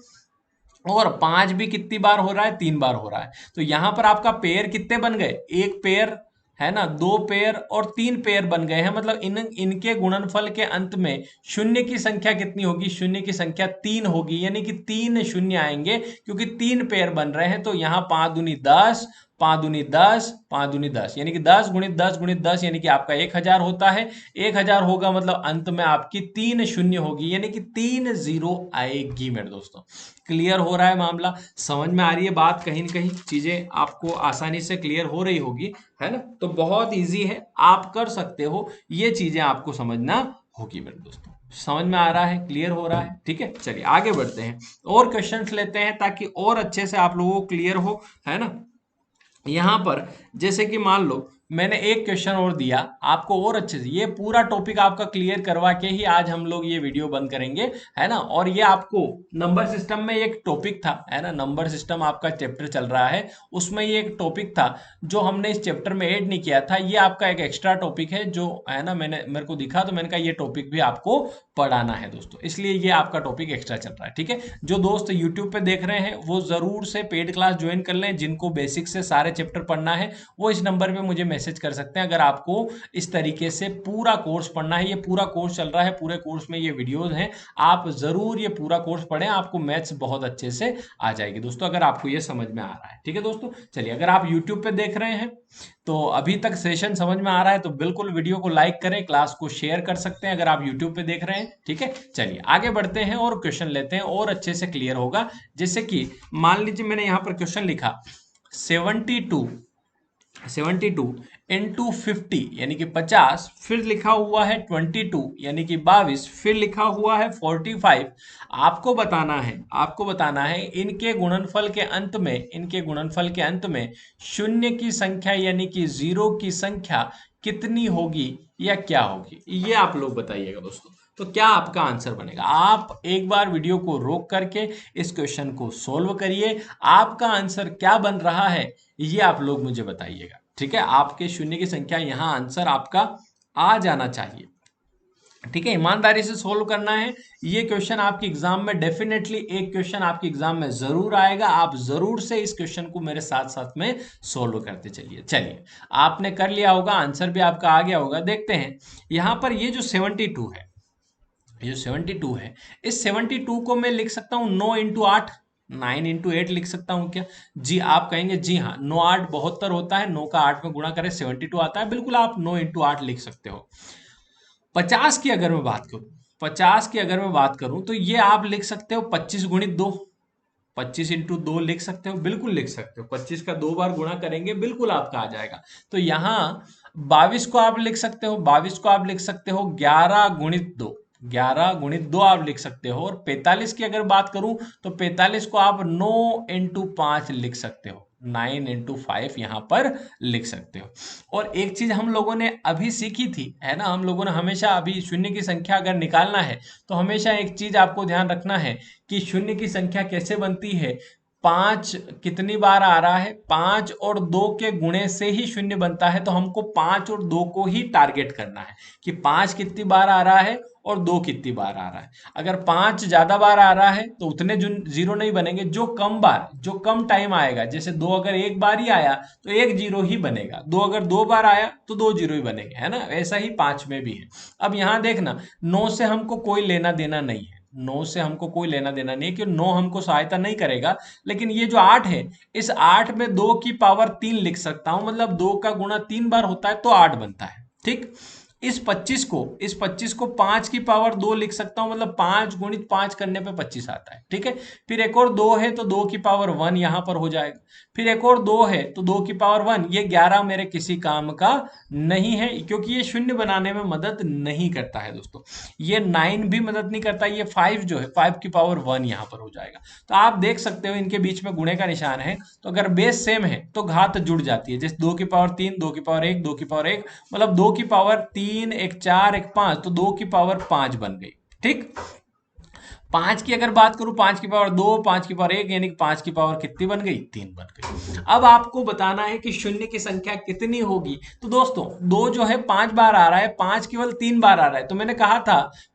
और 5 भी कितनी बार हो रहा है? 3 बार हो रहा है। तो यहां पर आपका पेयर कितने बन गए? एक पेयर है ना, 2 पेयर और 3 पेयर बन गए हैं। मतलब इनके गुणनफल के अंत में शून्य की संख्या कितनी होगी? शून्य की संख्या 3 होगी, यानी कि 3 शून्य आएंगे, क्योंकि 3 पेयर बन रहे हैं। तो यहाँ 5 दूनी 10, 5 दूनी 10, 5 दूनी 10, यानी कि 10 गुणित 10 गुणित 10, यानी कि आपका 1000 होता है। 1000 होगा मतलब अंत में आपकी 3 शून्य होगी, यानी कि 3 जीरो आएगी मेरे दोस्तों। क्लियर हो रहा है मामला? समझ में आ रही है बात? कहीं न कहीं चीजें आपको आसानी से क्लियर हो रही होगी, है ना? तो बहुत इजी है, आप कर सकते हो। ये चीजें आपको समझना होगी मेरे दोस्तों। समझ में आ रहा है? क्लियर हो रहा है? ठीक है, चलिए आगे बढ़ते हैं और क्वेश्चंस लेते हैं ताकि और अच्छे से आप लोगों को क्लियर हो, है ना? यहां पर जैसे कि मान लो मैंने एक क्वेश्चन और दिया आपको, और अच्छे से ये पूरा टॉपिक आपका क्लियर करवा के ही आज हम लोग ये वीडियो बंद करेंगे, है ना? और ये आपको नंबर सिस्टम में एक टॉपिक था, है ना? नंबर सिस्टम आपका चैप्टर चल रहा है, उसमें ये एक टॉपिक था जो हमने इस चैप्टर में ऐड नहीं किया था। ये आपका एक एक्स्ट्रा टॉपिक है जो, है ना, मेरे को दिखा तो मैंने कहा ये टॉपिक भी आपको पढ़ाना है दोस्तों, इसलिए ये आपका टॉपिक एक्स्ट्रा चल रहा है। ठीक है, जो दोस्त यूट्यूब पे देख रहे हैं वो जरूर से पेड क्लास ज्वाइन कर लें। जिनको बेसिक से सारे चैप्टर पढ़ना है वो इस नंबर पे मुझे मैसेज कर सकते हैं। अगर आपको इस तरीके से पूरा कोर्स पढ़ना है, ये पूरा कोर्स चल रहा है, पूरे कोर्स में ये वीडियोज हैं, आप जरूर ये पूरा कोर्स पढ़ें, आपको मैथ्स बहुत अच्छे से आ जाएगी दोस्तों, अगर आपको ये समझ में आ रहा है। ठीक है दोस्तों, चलिए अगर आप यूट्यूब पे देख रहे हैं तो अभी तक सेशन समझ में आ रहा है तो बिल्कुल वीडियो को लाइक करें, क्लास को शेयर कर सकते हैं अगर आप यूट्यूब पे देख रहे हैं। ठीक है, चलिए आगे बढ़ते हैं और क्वेश्चन लेते हैं और अच्छे से क्लियर होगा। जैसे कि मान लीजिए मैंने यहाँ पर क्वेश्चन लिखा 72 इंटू 50 यानी कि 50, फिर लिखा हुआ है 22 यानी कि 22, फिर लिखा हुआ है 45। आपको बताना है इनके गुणनफल के अंत में शून्य की संख्या यानी कि जीरो की संख्या कितनी होगी या क्या होगी, ये आप लोग बताइएगा दोस्तों। तो क्या आपका आंसर बनेगा? आप एक बार वीडियो को रोक करके इस क्वेश्चन को सोल्व करिए, आपका आंसर क्या बन रहा है ये आप लोग मुझे बताइएगा। ठीक है, आपके शून्य की संख्या यहाँ आंसर आपका आ जाना चाहिए। ठीक है, ईमानदारी से सोल्व करना है। ये क्वेश्चन आपके एग्जाम में डेफिनेटली एक क्वेश्चन आपके एग्जाम में जरूर आएगा, आप जरूर से इस क्वेश्चन को मेरे साथ साथ में सोल्व करते चलिए। चलिए, आपने कर लिया होगा, आंसर भी आपका आ गया होगा। देखते हैं यहां पर ये जो 72 है, ये 72 है, इस 72 को मैं लिख सकता हूँ 9 × 8, 9 × 8 लिख सकता हूँ क्या? जी, आप कहेंगे जी हाँ, 9 × 8 72 होता है, 9 का 8 में गुणा करें 72 आता है, बिल्कुल आप 9 × 8 लिख सकते हो। 50 की अगर मैं बात करूं, 50 की अगर मैं बात करूं तो ये आप लिख सकते हो 25 गुणित 2, 25 इंटू 2 लिख सकते हो, बिल्कुल लिख सकते हो। 25 का 2 बार गुणा करेंगे बिल्कुल आपका आ जाएगा। तो यहाँ 22 को आप लिख सकते हो, 22 को आप लिख सकते हो 11 गुणित 2, 11 गुणित 2 आप लिख सकते हो। और 45 की अगर बात करूं तो 45 को आप 9 × 5 लिख सकते हो, 9 इंटू 5 यहाँ पर लिख सकते हो। और एक चीज हम लोगों ने अभी सीखी थी, है ना, हम लोगों ने हमेशा अभी शून्य की संख्या अगर निकालना है तो हमेशा एक चीज आपको ध्यान रखना है कि शून्य की संख्या कैसे बनती है। 5 कितनी बार आ रहा है, 5 और 2 के गुणे से ही शून्य बनता है, तो हमको 5 और 2 को ही टारगेट करना है कि 5 कितनी बार आ रहा है और 2 कितनी बार आ रहा है। अगर 5 ज्यादा बार आ रहा है तो उतने जीरो नहीं बनेंगे, जो कम बार, जो कम टाइम आएगा, जैसे 2 अगर एक बार ही आया तो एक जीरो ही बनेगा, 2 अगर 2 बार आया तो 2 जीरो ही बनेंगे, है ना। ऐसा ही 5 में भी है। अब यहाँ देखना, 9 से हमको कोई लेना देना नहीं है, 9 से हमको कोई लेना देना नहीं है, कि 9 हमको सहायता नहीं करेगा। लेकिन ये जो 8 है, इस 8 में 2 की पावर 3 लिख सकता हूं, मतलब 2 का गुणा 3 बार होता है तो 8 बनता है, ठीक। इस 25 को 5 की पावर 2 लिख सकता हूं, मतलब 5 गुणित 5 करने पे 25 आता है, ठीक है। फिर एक और 2 है तो 2 की पावर 1 यहां पर हो जाएगा। फिर एक और 2 है तो 2 की पावर 1। ये 11 मेरे किसी काम का नहीं है, क्योंकि ये शून्य बनाने में मदद नहीं करता है दोस्तों। ये 9 भी मदद नहीं करता, ये 5 जो है 5 की पावर 1 यहां पर हो जाएगा। तो आप देख सकते हो इनके बीच में गुणे का निशान है, तो अगर बेस सेम है तो घात जुड़ जाती है। जैसे 2 की पावर 3, 2 की पावर 1, 2 की पावर 1, मतलब 2 की पावर 3, एक 4, एक 5, तो 2 की पावर 5 बन गई, ठीक। 5 की अगर बात करूं, 5 की पावर 2, 5 की पावर 1, यानी कि 5 की पावर कितनी बन गई, 3 बन गई। अब आपको बताना है कि शून्य की संख्या कितनी होगी। तो दोस्तों 2 जो है 5 बार आ रहा है, 5 केवल 3 बार आ रहा है। तो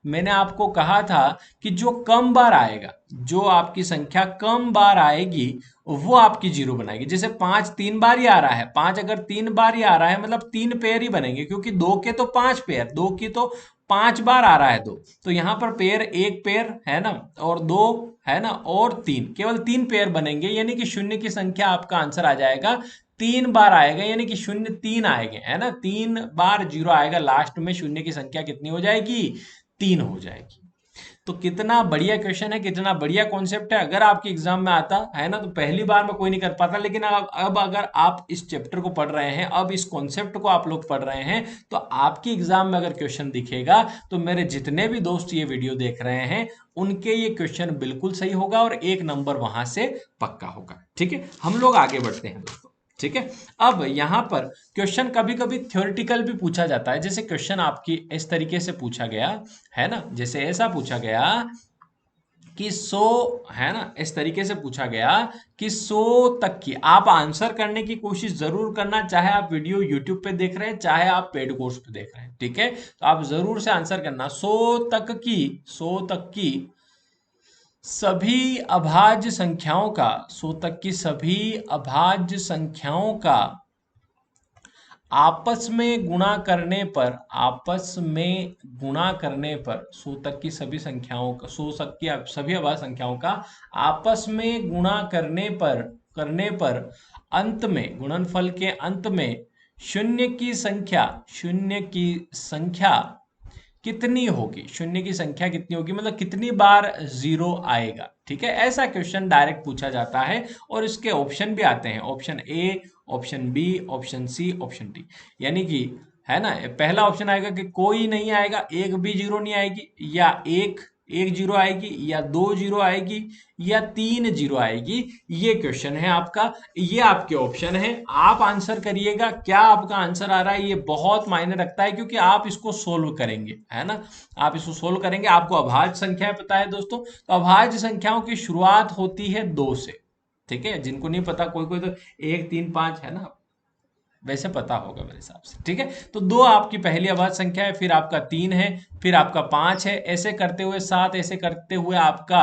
मैंने आपको कहा था कि जो कम बार आएगा, जो आपकी संख्या कम बार आएगी वो आपकी जीरो बनाएगी। जैसे 5 3 बार ही आ रहा है, 5 अगर 3 बार ही आ रहा है मतलब 3 पेयर ही बनेंगे, क्योंकि 2 के तो 5 पेयर, 2 की तो 5 बार आ रहा है 2, तो यहाँ पर पेयर, एक पेयर है ना, और 2 है ना, और 3, केवल 3 पेयर बनेंगे, यानी कि शून्य की संख्या आपका आंसर आ जाएगा 3 बार आएगा, यानी कि शून्य 3 आएंगे, है ना, 3 बार जीरो आएगा लास्ट में। शून्य की संख्या कितनी हो जाएगी, 3 हो जाएगी। तो कितना बढ़िया क्वेश्चन है, कितना बढ़िया कॉन्सेप्ट है। अगर आपके एग्जाम में आता है ना, तो पहली बार में कोई नहीं कर पाता, लेकिन अब अगर आप इस चैप्टर को पढ़ रहे हैं, अब इस कॉन्सेप्ट को आप लोग पढ़ रहे हैं, तो आपके एग्जाम में अगर क्वेश्चन दिखेगा तो मेरे जितने भी दोस्त ये वीडियो देख रहे हैं उनके ये क्वेश्चन बिल्कुल सही होगा और 1 नंबर वहां से पक्का होगा, ठीक है। हम लोग आगे बढ़ते हैं दोस्तों, ठीक है। अब यहाँ पर क्वेश्चन कभी कभी थ्योरेटिकल भी पूछा जाता है। जैसे क्वेश्चन आपकी इस तरीके से पूछा गया, है ना, जैसे ऐसा पूछा गया कि 100, है ना, इस तरीके से पूछा गया कि 100 तक की, आप आंसर करने की कोशिश जरूर करना, चाहे आप वीडियो यूट्यूब पे देख रहे हैं, चाहे आप पेड कोर्स पे देख रहे हैं, ठीक है। तो आप जरूर से आंसर करना। 100 तक की सभी अभाज्य संख्याओं का, 100 तक की सभी अभाज्य संख्याओं का आपस में गुणा करने पर, आपस में गुणा करने पर, 100 तक की सभी संख्याओं का, 100 तक की सभी अभाज्य संख्याओं का आपस में गुणा करने पर अंत में, गुणनफल के अंत में शून्य की संख्या कितनी होगी, शून्य की संख्या कितनी होगी, मतलब कितनी बार जीरो आएगा, ठीक है। ऐसा क्वेश्चन डायरेक्ट पूछा जाता है और इसके ऑप्शन भी आते हैं, option A, option B, option C, option D. यानी कि, है ना, पहला ऑप्शन आएगा कि कोई नहीं आएगा, एक भी जीरो नहीं आएगी, या एक एक जीरो आएगी, या 2 जीरो आएगी, या 3 जीरो आएगी। ये क्वेश्चन है आपका, ये आपके ऑप्शन है। आप आंसर करिएगा, क्या आपका आंसर आ रहा है ये बहुत मायने रखता है, क्योंकि आप इसको सोल्व करेंगे, है ना, आप इसको सोल्व करेंगे। आपको अभाज्य संख्या पता है दोस्तों, तो अभाज्य संख्याओं की शुरुआत होती है 2 से, ठीक है। जिनको नहीं पता, कोई कोई तो 1 3 5, है ना, वैसे पता होगा मेरे हिसाब से, ठीक है। तो 2 आपकी पहली अभाज्य संख्या है, फिर आपका 3 है, फिर आपका 5 है, ऐसे करते हुए 7, ऐसे करते हुए आपका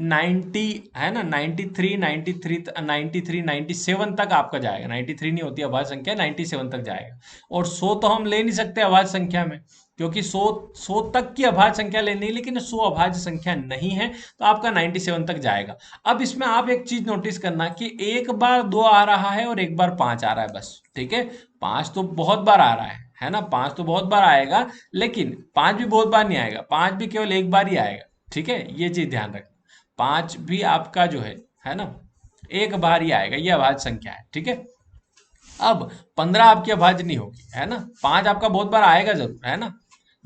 90, है ना, 93 93 93 97 तक आपका जाएगा। 93 नहीं होती अभाज्य संख्या, 97 तक जाएगा। और 100 तो हम ले नहीं सकते अभाज्य संख्या में, क्योंकि 100 तक की अभाज्य संख्या लेनी है, लेकिन 100 अभाज्य संख्या नहीं है, तो आपका 97 तक जाएगा। अब इसमें आप एक चीज नोटिस करना कि एक बार 2 आ रहा है और एक बार 5 आ रहा है, बस, ठीक है। 5 तो बहुत बार आ रहा है ना, 5 तो बहुत बार आएगा, लेकिन 5 भी बहुत बार नहीं आएगा, 5 भी केवल एक बार ही आएगा, ठीक है। ये चीज ध्यान रखना, 5 भी आपका जो है ना, एक बार ही आएगा, ये अभाज्य संख्या है, ठीक है। अब 15 आपकी अभाज्य नहीं होगी, है ना, 5 आपका बहुत बार आएगा जरूर, है ना,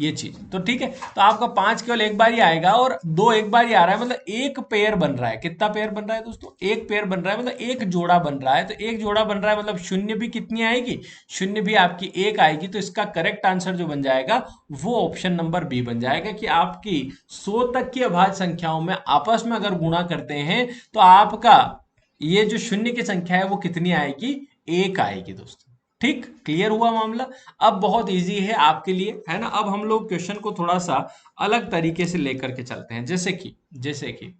ये चीज तो ठीक है। तो आपका 5 केवल एक बार ही आएगा और 2 एक बार ही आ रहा है, मतलब एक पेयर बन रहा है। कितना पेयर बन रहा है दोस्तों? एक पेयर बन रहा है, मतलब एक जोड़ा बन रहा है। तो एक जोड़ा बन रहा है मतलब शून्य भी कितनी आएगी? शून्य भी आपकी एक आएगी। तो इसका करेक्ट आंसर जो बन जाएगा वो ऑप्शन नंबर बी बन जाएगा कि आपकी 100 तक की अभाज्य संख्याओं में आपस में अगर गुणा करते हैं तो आपका ये जो शून्य की संख्या है वो कितनी आएगी? एक आएगी दोस्तों। ठीक, क्लियर हुआ मामला। अब बहुत इजी है आपके लिए, है ना। अब हम लोग क्वेश्चन को थोड़ा सा अलग तरीके से लेकर के चलते हैं। जैसे कि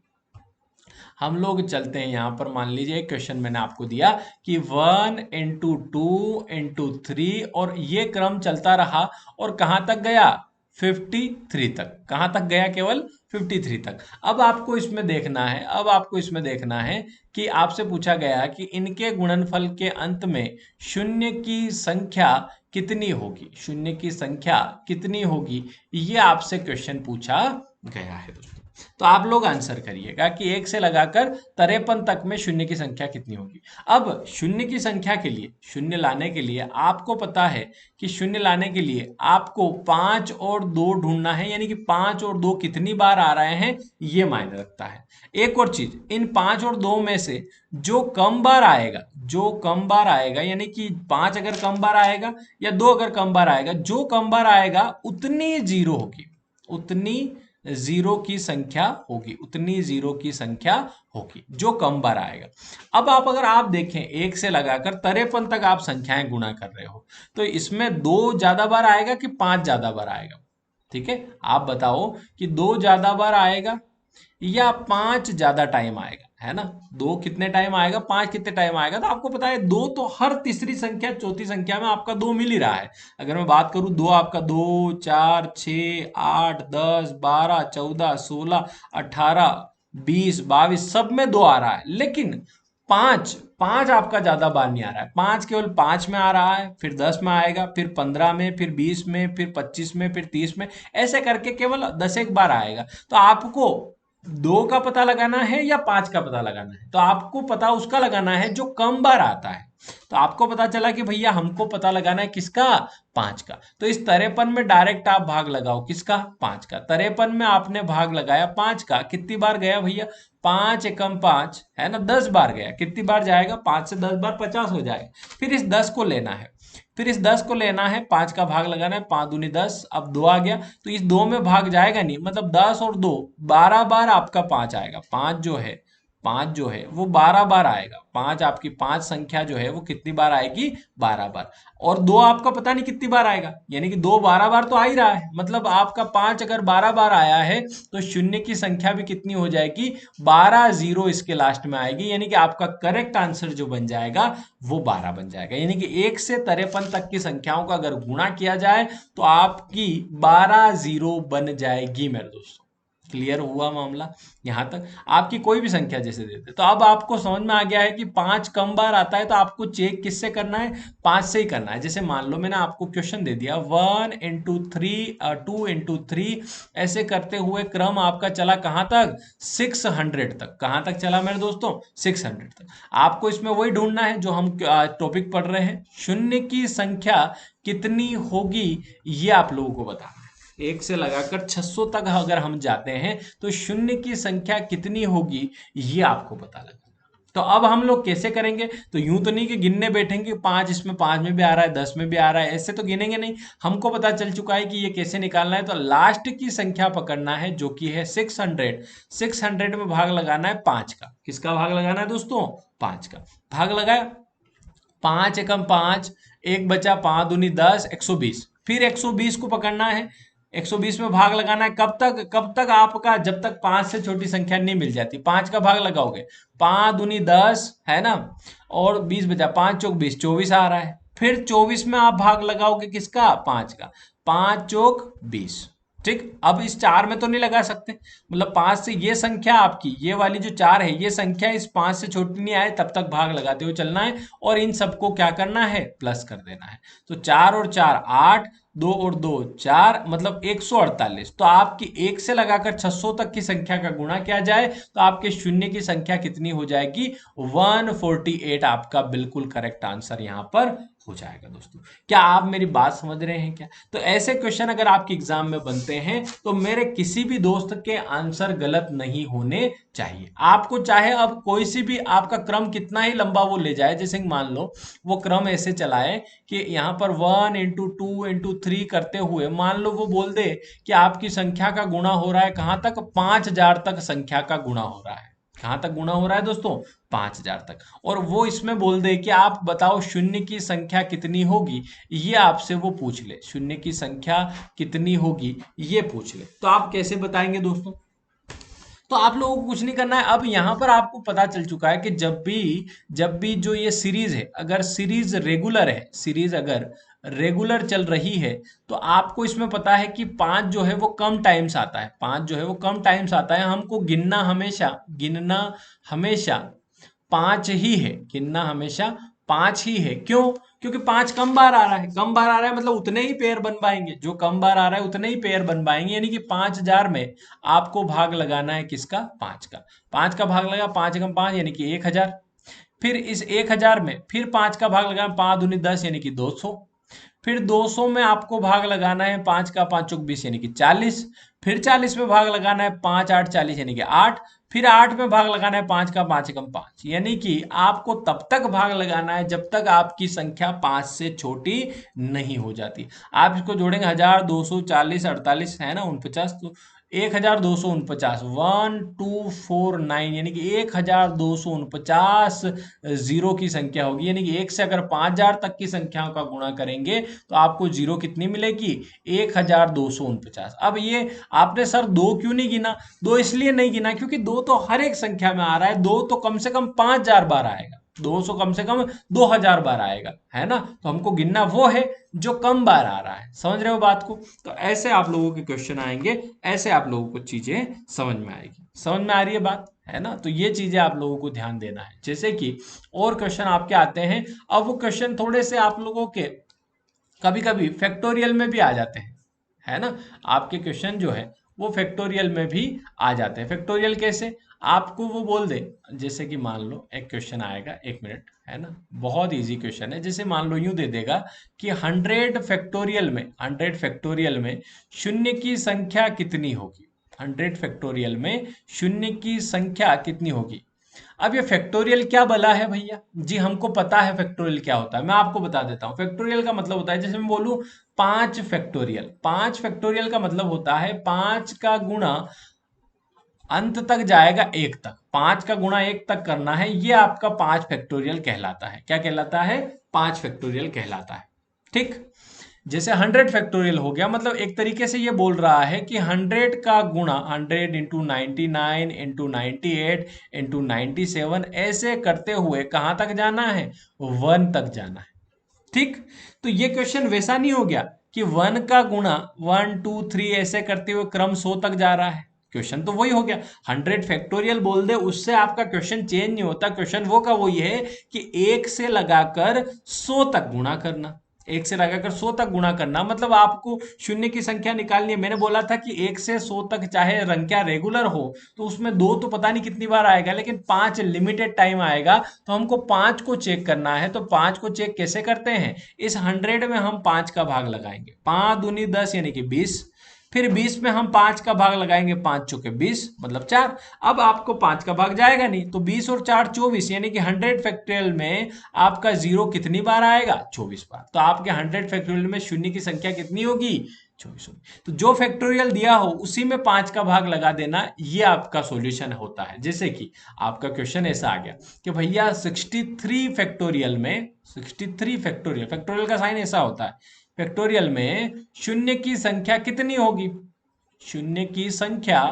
हम लोग चलते हैं यहाँ पर। मान लीजिए एक क्वेश्चन मैंने आपको दिया कि 1 into 2 into 3 और ये क्रम चलता रहा और कहाँ तक गया? 53 तक। कहाँ तक गया? केवल 53 तक। अब आपको इसमें देखना है कि आपसे पूछा गया कि इनके गुणनफल के अंत में शून्य की संख्या कितनी होगी? शून्य की संख्या कितनी होगी, ये आपसे क्वेश्चन पूछा गया है दोस्तों। तो आप लोग आंसर करिएगा कि 1 से लगाकर 53 तक में शून्य की संख्या कितनी होगी। अब शून्य की संख्या के लिए, शून्य लाने के लिए आपको पता है कि शून्य लाने के लिए आपको 5 और 2 ढूंढना है, यानी कि 5 और 2 कितनी बार आ रहे हैं ये मायने रखता है। एक और चीज, इन 5 और 2 में से जो कम बार आएगा, यानी कि 5 अगर कम बार आएगा या 2 अगर कम बार आएगा, जो कम बार आएगा उतनी जीरो होगी, उतनी जीरो की संख्या होगी जो कम बार आएगा। अब अगर आप देखें 1 से लगाकर 53 तक आप संख्याएं गुणा कर रहे हो, तो इसमें 2 ज्यादा बार आएगा कि 5 ज्यादा बार आएगा? ठीक है, आप बताओ कि 2 ज्यादा बार आएगा या 5 ज्यादा टाइम आएगा, है ना। 2 कितने टाइम आएगा, 5 कितने टाइम आएगा? तो आपको पता है 2 तो हर तीसरी संख्या चौथी संख्या में आपका 2 मिल ही रहा है। अगर मैं बात करूं 2 आपका 2 4 6 8 10 12 14 16 18 20 22 सब में 2 आ रहा है, लेकिन 5 5 आपका ज्यादा बार नहीं आ रहा है। 5 केवल 5 में आ रहा है, फिर 10 में आएगा, फिर 15 में, फिर 20 में, फिर 25 में, फिर 30 में, ऐसे करके केवल 10 एक बार आएगा। तो आपको 2 का पता लगाना है या 5 का पता लगाना है? तो आपको पता उसका लगाना है जो कम बार आता है। तो आपको पता चला कि भैया हमको पता लगाना है किसका? 5 का। तो इस 53 में डायरेक्ट आप भाग लगाओ, किसका? 5 का। 53 में आपने भाग लगाया 5 का, कितनी बार गया भैया? 5 एकम 5, है ना, 10 बार गया। कितनी बार जाएगा? 5 से 10 बार 50 हो जाएगा। फिर इस 10 को लेना है, 5 का भाग लगाना है, 5 दूनी 10। अब 2 आ गया तो इस 2 में भाग जाएगा नहीं, मतलब 10 और 2 12 बार आपका 5 आएगा। 5 जो है वो 12 बार आएगा। 5 आपकी 5 संख्या जो है वो कितनी बार आएगी? 12 बार। और 2 आपका पता नहीं कितनी बार आएगा, यानी कि 2 12 बार तो आ ही रहा है, मतलब आपका 5 अगर 12 बार आया है तो शून्य की संख्या भी कितनी हो जाएगी? 12 जीरो इसके लास्ट में आएगी, यानी कि आपका करेक्ट आंसर जो बन जाएगा वो 12 बन जाएगा। यानी कि 1 से 53 तक की संख्याओं का अगर गुणा किया जाए तो आपकी 12 जीरो बन जाएगी मेरे दोस्तों। क्लियर हुआ मामला यहां तक? आपकी कोई भी संख्या जैसे देते, तो अब आपको समझ में आ गया है कि 5 कम बार आता है तो आपको चेक किससे करना है? 5 से ही करना है। जैसे मान लो मैंने आपको क्वेश्चन दे दिया 1 into 3 2 into 3, ऐसे करते हुए क्रम आपका चला कहां तक? 600 तक। कहां तक चला मेरे दोस्तों? 600 तक। आपको इसमें वही ढूंढना है जो हम टॉपिक पढ़ रहे हैं, शून्य की संख्या कितनी होगी ये आप लोगों को बताना है। 1 से लगाकर 600 तक अगर हम जाते हैं तो शून्य की संख्या कितनी होगी ये आपको पता लगेगा। तो अब हम लोग कैसे करेंगे? तो यूं तो नहीं कि गिनने बैठेंगे 5 इसमें 5 में भी आ रहा है 10 में भी आ रहा है, ऐसे तो गिनेंगे नहीं। हमको पता चल चुका है कि ये कैसे निकालना है। तो लास्ट की संख्या पकड़ना है जो कि है 600। 600 में भाग लगाना है 5 का। किसका भाग लगाना है दोस्तों? 5 का। भाग लगाया, 5 एकम 5, एक बचा, 5 दूनी 10, 120। फिर 120 को पकड़ना है, 120 में भाग लगाना है। कब तक आपका? जब तक 5 से छोटी संख्या नहीं मिल जाती। 5 का भाग लगाओगे, 5 दूनी 10, है ना, और 20 बचा, 5 चौक 20, 24 आ रहा है। फिर 24 में आप भाग लगाओगे किसका? 5 का। 5 चौक 20। ठीक, अब इस 4 में तो नहीं लगा सकते, मतलब 5 से ये संख्या आपकी, ये वाली जो 4 है, ये संख्या इस 5 से छोटी नहीं आए तब तक भाग लगाते हुए चलना है और इन सबको क्या करना है? प्लस कर देना है। तो 4 और 4 8, 2 और 2 4, मतलब 148। तो आपकी 1 से लगाकर 600 तक की संख्या का गुणा किया जाए तो आपके शून्य की संख्या कितनी हो जाएगी? 148 आपका बिल्कुल करेक्ट आंसर यहां पर हो जाएगा दोस्तों। क्या आप मेरी बात समझ रहे हैं क्या? तो ऐसे क्वेश्चन अगर आपके एग्जाम में बनते हैं तो मेरे किसी भी दोस्त के आंसर गलत नहीं होने चाहिए। आपको चाहे अब कोई सी भी आपका क्रम कितना ही लंबा वो ले जाए, जैसे मान लो वो क्रम ऐसे चलाए कि यहाँ पर 1 × 2 × 3 करते हुए मान लो वो बोल दे कि आपकी संख्या का गुणा हो रहा है कहाँ तक, 5000 तक संख्या का गुणा हो रहा है। कहाँ तक गुणा हो रहा है दोस्तों? 5000 तक। और वो इसमें बोल दे कि आप बताओ शून्य की संख्या कितनी होगी, ये आपसे वो पूछ ले, शून्य की संख्या कितनी होगी ये पूछ ले, तो आप कैसे बताएंगे दोस्तों? तो आप लोगों को कुछ नहीं करना है। अब यहाँ पर आपको पता चल चुका है कि जब भी जो ये सीरीज है, अगर सीरीज रेगुलर है, सीरीज अगर रेगुलर चल रही है, तो आपको इसमें पता है कि 5 जो है वो कम टाइम्स आता है, 5 जो है वो कम टाइम्स आता है। हमको गिनना हमेशा 5 ही है, गिनना हमेशा 5 ही है। क्यों? क्योंकि 5 कम बार आ रहा है, कम बार आ रहा है मतलब उतने ही पेयर बन पाएंगे, जो कम बार आ रहा है उतने ही पेयर बन पाएंगे। यानी कि 5000 में आपको भाग लगाना है किसका? 5 का। 5 का भाग लगा, 5 × 5 यानी कि 1000। फिर इस 1000 में फिर 5 का भाग लगाना, 5 दूनी 10 यानी कि 200। फिर 200 में आपको भाग लगाना है 5 का 5 चौक 20 यानी कि 40। फिर 40 में भाग लगाना है 5 8 40 यानी कि 8। फिर 8 में भाग लगाना है 5 का 5 एकम 5, यानी कि आपको तब तक भाग लगाना है जब तक आपकी संख्या 5 से छोटी नहीं हो जाती। आप इसको जोड़ेंगे 1240 48 है ना 49, तो 1249 1249 यानी कि 1249 जीरो की संख्या होगी। यानी कि एक से अगर 5000 तक की संख्याओं का गुणा करेंगे तो आपको जीरो कितनी मिलेगी? 1249। अब ये आपने सर दो क्यों नहीं गिना? दो इसलिए नहीं गिना क्योंकि दो तो हर एक संख्या में आ रहा है, दो तो कम से कम 5000 बार आएगा, 200 कम से कम 2000 बार आएगा, है ना? तो हमको गिनना वो है जो कम बार आ रहा है। समझ रहे हो बात को? तो ऐसे आप लोगों के क्वेश्चन आएंगे, ऐसे आप लोगों को चीजें समझ में आएगी। समझ में आ रही है बात, है ना? तो ये चीजें आप लोगों को ध्यान देना है। जैसे कि और क्वेश्चन आपके आते हैं, अब वो क्वेश्चन थोड़े से आप लोगों के कभी कभी फैक्टोरियल में भी आ जाते हैं, है ना? आपके क्वेश्चन जो है वो फैक्टोरियल में भी आ जाते हैं। फैक्टोरियल कैसे? आपको वो बोल दे, जैसे कि मान लो एक क्वेश्चन आएगा, एक मिनट, है ना? बहुत इजी क्वेश्चन है। जैसे मान लो यूं दे देगा कि 100 फैक्टोरियल में शून्य की संख्या कितनी होगी, 100 फैक्टोरियल में शून्य की संख्या कितनी होगी। अब ये फैक्टोरियल क्या भला है भैया? जी हमको पता है फैक्टोरियल क्या होता है, मैं आपको बता देता हूँ। फैक्टोरियल का मतलब होता है, जैसे मैं बोलूँ 5 फैक्टोरियल, 5 फैक्टोरियल का मतलब होता है 5 का गुणा अंत तक जाएगा 1 तक, 5 का गुणा 1 तक करना है, ये आपका 5 फैक्टोरियल कहलाता है। क्या कहलाता है? 5 फैक्टोरियल कहलाता है। ठीक। जैसे 100 फैक्टोरियल हो गया, मतलब एक तरीके से ये बोल रहा है कि 100 का गुणा 100 × 99 × 98 × 97 ऐसे करते हुए कहाँ तक जाना है? 1 तक जाना है। ठीक। तो ये क्वेश्चन वैसा नहीं हो गया कि 1 का गुणा 1 2 3 ऐसे करते हुए क्रम 100 तक जा रहा है। क्वेश्चन तो वही हो गया, 100 फैक्टोरियल बोल दे उससे आपका क्वेश्चन चेंज नहीं होता। क्वेश्चन वो का वही है कि 1 से लगाकर 100 तक गुणा करना, 1 से लगाकर 100 तक गुणा करना, मतलब आपको शून्य की संख्या निकालनी है। मैंने बोला था कि 1 से 100 तक चाहे संख्या रेगुलर हो तो उसमें 2 तो पता नहीं कितनी बार आएगा, लेकिन 5 लिमिटेड टाइम आएगा। तो हमको 5 को चेक करना है। तो 5 को चेक कैसे करते हैं? इस 100 में हम 5 का भाग लगाएंगे, 5 दूनी 10 यानी कि 20। फिर 20 में हम 5 का भाग लगाएंगे, 5 चौके 20 मतलब 4। अब आपको 5 का भाग जाएगा नहीं, तो 20 और 4 24, यानी कि 100 फैक्टोरियल में आपका जीरो कितनी बार आएगा? 24 बार। तो आपके 100 फैक्टोरियल में शून्य की संख्या कितनी होगी? 24 होगी। तो जो फैक्टोरियल दिया हो उसी में 5 का भाग लगा देना, ये आपका सॉल्यूशन होता है। जैसे कि आपका क्वेश्चन ऐसा आ गया कि भैया 63 फैक्टोरियल में, 63 फैक्टोरियल, फैक्टोरियल का साइन ऐसा होता है, फैक्टोरियल में शून्य की संख्या कितनी होगी? शून्य की संख्या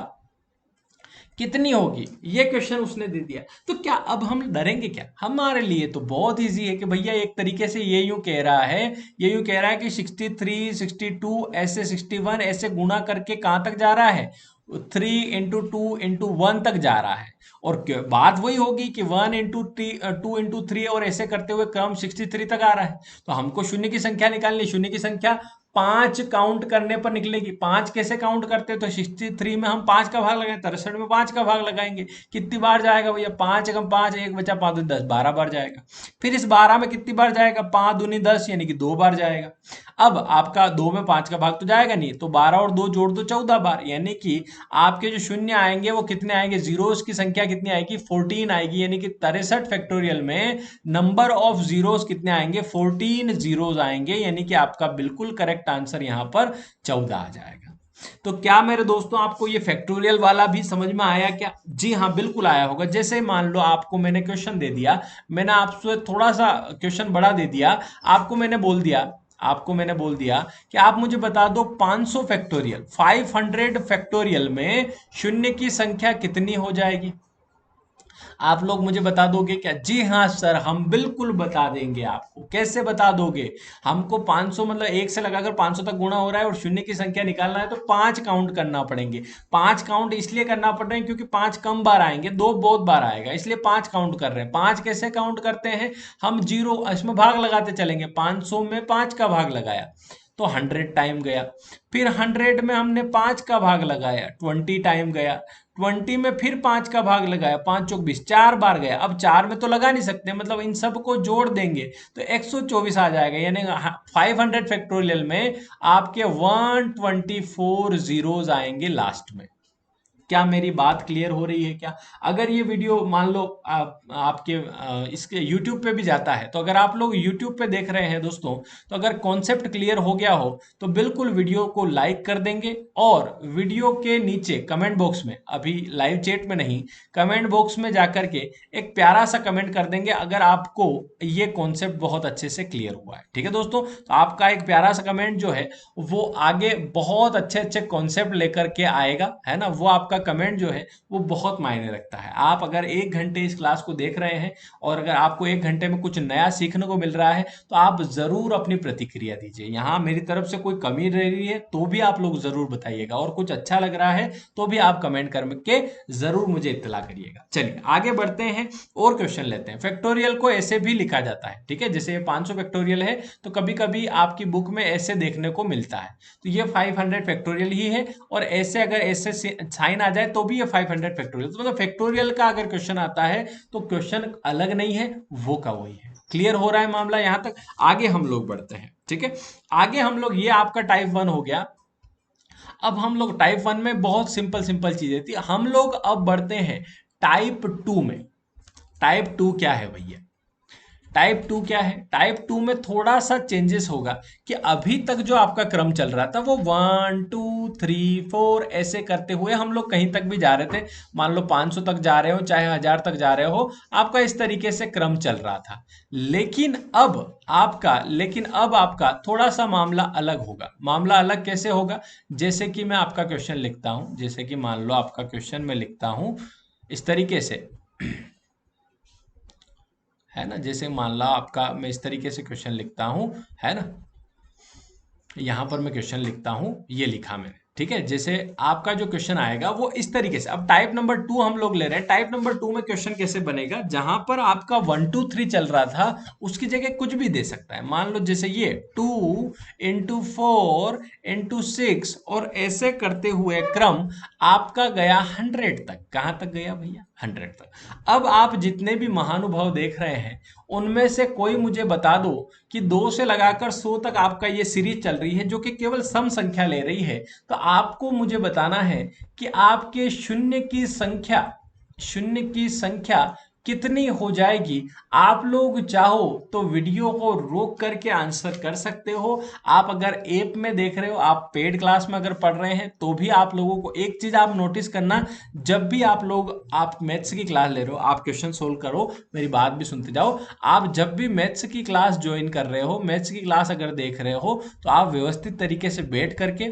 कितनी होगी? ये क्वेश्चन उसने दे दिया। तो क्या अब हम डरेंगे क्या? हमारे लिए तो बहुत इजी है कि भैया एक तरीके से ये यूं कह रहा है, ये यूं कह रहा है कि 63 62 ऐसे 61 ऐसे गुणा करके कहां तक जा रहा है? 3 × 2 × 1 तक जा रहा है। और बात वही होगी कि 1 × 2 × 3 और ऐसे करते हुए क्रम 63 तक आ रहा है। तो हमको शून्य की संख्या निकालनी, शून्य की संख्या 5 काउंट करने पर निकलेगी। 5 कैसे काउंट करते हैं, तो 63 में हम 5 का भाग लगाएंगे, 63 में 5 का भाग लगाएंगे, कितनी बार जाएगा भैया, 5 एकम 5, एक बचा 5 दूनी 10, 12 बार जाएगा। फिर इस 12 में कितनी बार जाएगा, 5 दूनी 10 यानी कि 2 बार जाएगा। अब आपका 2 में 5 का भाग तो जाएगा नहीं, तो 12 और 2 जोड़ दो 14 बार, यानी कि आपके जो शून्य आएंगे वो कितने आएंगे, जीरोस की संख्या कितनी आएगी, 14 आएगी। यानी कि 63 फैक्टोरियल में नंबर ऑफ जीरोस कितने आएंगे, 14 जीरोस आएंगे। यानी कि आपका बिल्कुल करेक्ट आंसर यहां पर 14 आ जाएगा। तो क्या मेरे दोस्तों आपको ये फैक्टोरियल वाला भी समझ में आया क्या? जी हाँ, बिल्कुल आया होगा। जैसे मान लो आपको मैंने क्वेश्चन दे दिया, मैंने आपसे थोड़ा सा क्वेश्चन बड़ा दे दिया, आपको मैंने बोल दिया कि आप मुझे बता दो 500 फैक्टोरियल, 500 फैक्टोरियल में शून्य की संख्या कितनी हो जाएगी? आप लोग मुझे बता दोगे क्या? जी हाँ सर, हम बिल्कुल बता देंगे आपको। कैसे बता दोगे? हमको 500 मतलब 1 से लगाकर 500 तक गुणा हो रहा है और शून्य की संख्या निकालना है, तो 5 काउंट करना पड़ेंगे। 5 काउंट इसलिए करना पड़ रहे हैं क्योंकि 5 कम बार आएंगे, 2 बहुत बार आएगा, इसलिए 5 काउंट कर रहे हैं। 5 कैसे काउंट करते हैं, हम जीरो इसमें भाग लगाते चलेंगे। 500 में 5 का भाग लगाया तो 100 टाइम गया। फिर 100 में हमने 5 का भाग लगाया, 20 टाइम गया। 20 में फिर 5 का भाग लगाया, 5 चौक 20, 4 बार गया। अब 4 में तो लगा नहीं सकते, मतलब इन सबको जोड़ देंगे तो 124 आ जाएगा। यानी 500 फैक्टोरियल में आपके 124 जीरोस आएंगे लास्ट में। क्या मेरी बात क्लियर हो रही है क्या? अगर ये वीडियो मान लो आपके इसके YouTube पे भी जाता है, तो अगर आप लोग YouTube पे देख रहे हैं दोस्तों, तो अगर कॉन्सेप्ट क्लियर हो गया हो तो बिल्कुल वीडियो को लाइक कर देंगे, और वीडियो के नीचे कमेंट बॉक्स में, अभी लाइव चैट में नहीं, कमेंट बॉक्स में जाकर के एक प्यारा सा कमेंट कर देंगे अगर आपको ये कॉन्सेप्ट बहुत अच्छे से क्लियर हुआ है। ठीक है दोस्तों, तो आपका एक प्यारा सा कमेंट जो है वो आगे बहुत अच्छे अच्छे कॉन्सेप्ट लेकर के आएगा, है ना। वो आपका कमेंट जो है वो बहुत मायने रखता है। आप अगर 1 घंटे इस क्लास को देख रहे हैं और अगर आपको 1 घंटे में कुछ नया सीखने को मिल रहा है, तो आप जरूर अपनी प्रतिक्रिया दीजिए। यहाँ मेरी तरफ से कोई कमी रह रही है तो भी आप लोग जरूर बताइएगा, और कुछ अच्छा लग रहा है तो भी आप कमेंट करके जरूर मुझे इत्तला करिएगा। चलिए आगे बढ़ते हैं और क्वेश्चन लेते हैं। फैक्टोरियल को ऐसे भी लिखा जाता है, ठीक है, जैसे ये 500 फैक्टोरियल है तो कभी कभी आपकी बुक में ऐसे देखने को मिलता है, तो ये 500 फैक्टोरियल ही है। और ऐसे अगर ऐसे साइन आ जाए तो भी ये 500 फैक्टोरियल, तो मतलब फैक्टोरियल का अगर क्वेश्चन आता है तो क्वेश्चन अलग नहीं है, वो का वही है। क्लियर हो रहा है मामला यहां तक? आगे हम लोग बढ़ते हैं, ठीक है। आगे हम लोग, ये आपका टाइप 1 हो गया। अब हम लोग टाइप 1 में बहुत सिंपल सिंपल चीजें थी, हम लोग अब बढ़ते हैं टाइप 2 में। टाइप 2 क्या है भैया? टाइप 2 क्या है? टाइप 2 में थोड़ा सा चेंजेस होगा कि अभी तक जो आपका क्रम चल रहा था वो 1 2 3 4 ऐसे करते हुए हम लोग कहीं तक भी जा रहे थे। मान लो 500 तक जा रहे हो, चाहे 1000 तक जा रहे हो, आपका इस तरीके से क्रम चल रहा था। लेकिन अब आपका थोड़ा सा मामला अलग होगा। मामला अलग कैसे होगा? जैसे कि मैं आपका क्वेश्चन लिखता हूं, जैसे कि मान लो आपका क्वेश्चन मैं लिखता हूं इस तरीके से, है ना। जैसे मान लो आपका, मैं इस तरीके से क्वेश्चन लिखता हूं, है ना। यहां पर मैं क्वेश्चन लिखता हूं, ये लिखा मैंने, ठीक है। जैसे आपका जो क्वेश्चन आएगा वो इस तरीके से। अब टाइप नंबर 2 हम लोग ले रहे हैं। टाइप नंबर 2 में क्वेश्चन कैसे बनेगा? जहां पर आपका 1 2 3 चल रहा था उसकी जगह कुछ भी दे सकता है। मान लो जैसे ये 2 इंटू 4 इंटू 6, और ऐसे करते हुए क्रम आपका गया 100 तक। कहां तक गया भैया? 100 तक। अब आप जितने भी महानुभाव देख रहे हैं उनमें से कोई मुझे बता दो कि 2 से लगाकर 100 तक आपका ये सीरीज चल रही है जो कि केवल सम संख्या ले रही है। तो आपको मुझे बताना है कि आपके शून्य की संख्या कितनी हो जाएगी। आप लोग चाहो तो वीडियो को रोक करके आंसर कर सकते हो। आप अगर ऐप में देख रहे हो, आप पेड क्लास में अगर पढ़ रहे हैं, तो भी आप लोगों को एक चीज आप नोटिस करना, जब भी आप मैथ्स की क्लास ले रहे हो, आप क्वेश्चन सोल्व करो, मेरी बात भी सुनते जाओ। आप जब भी मैथ्स की क्लास ज्वाइन कर रहे हो, मैथ्स की क्लास अगर देख रहे हो, तो आप व्यवस्थित तरीके से बैठ करके,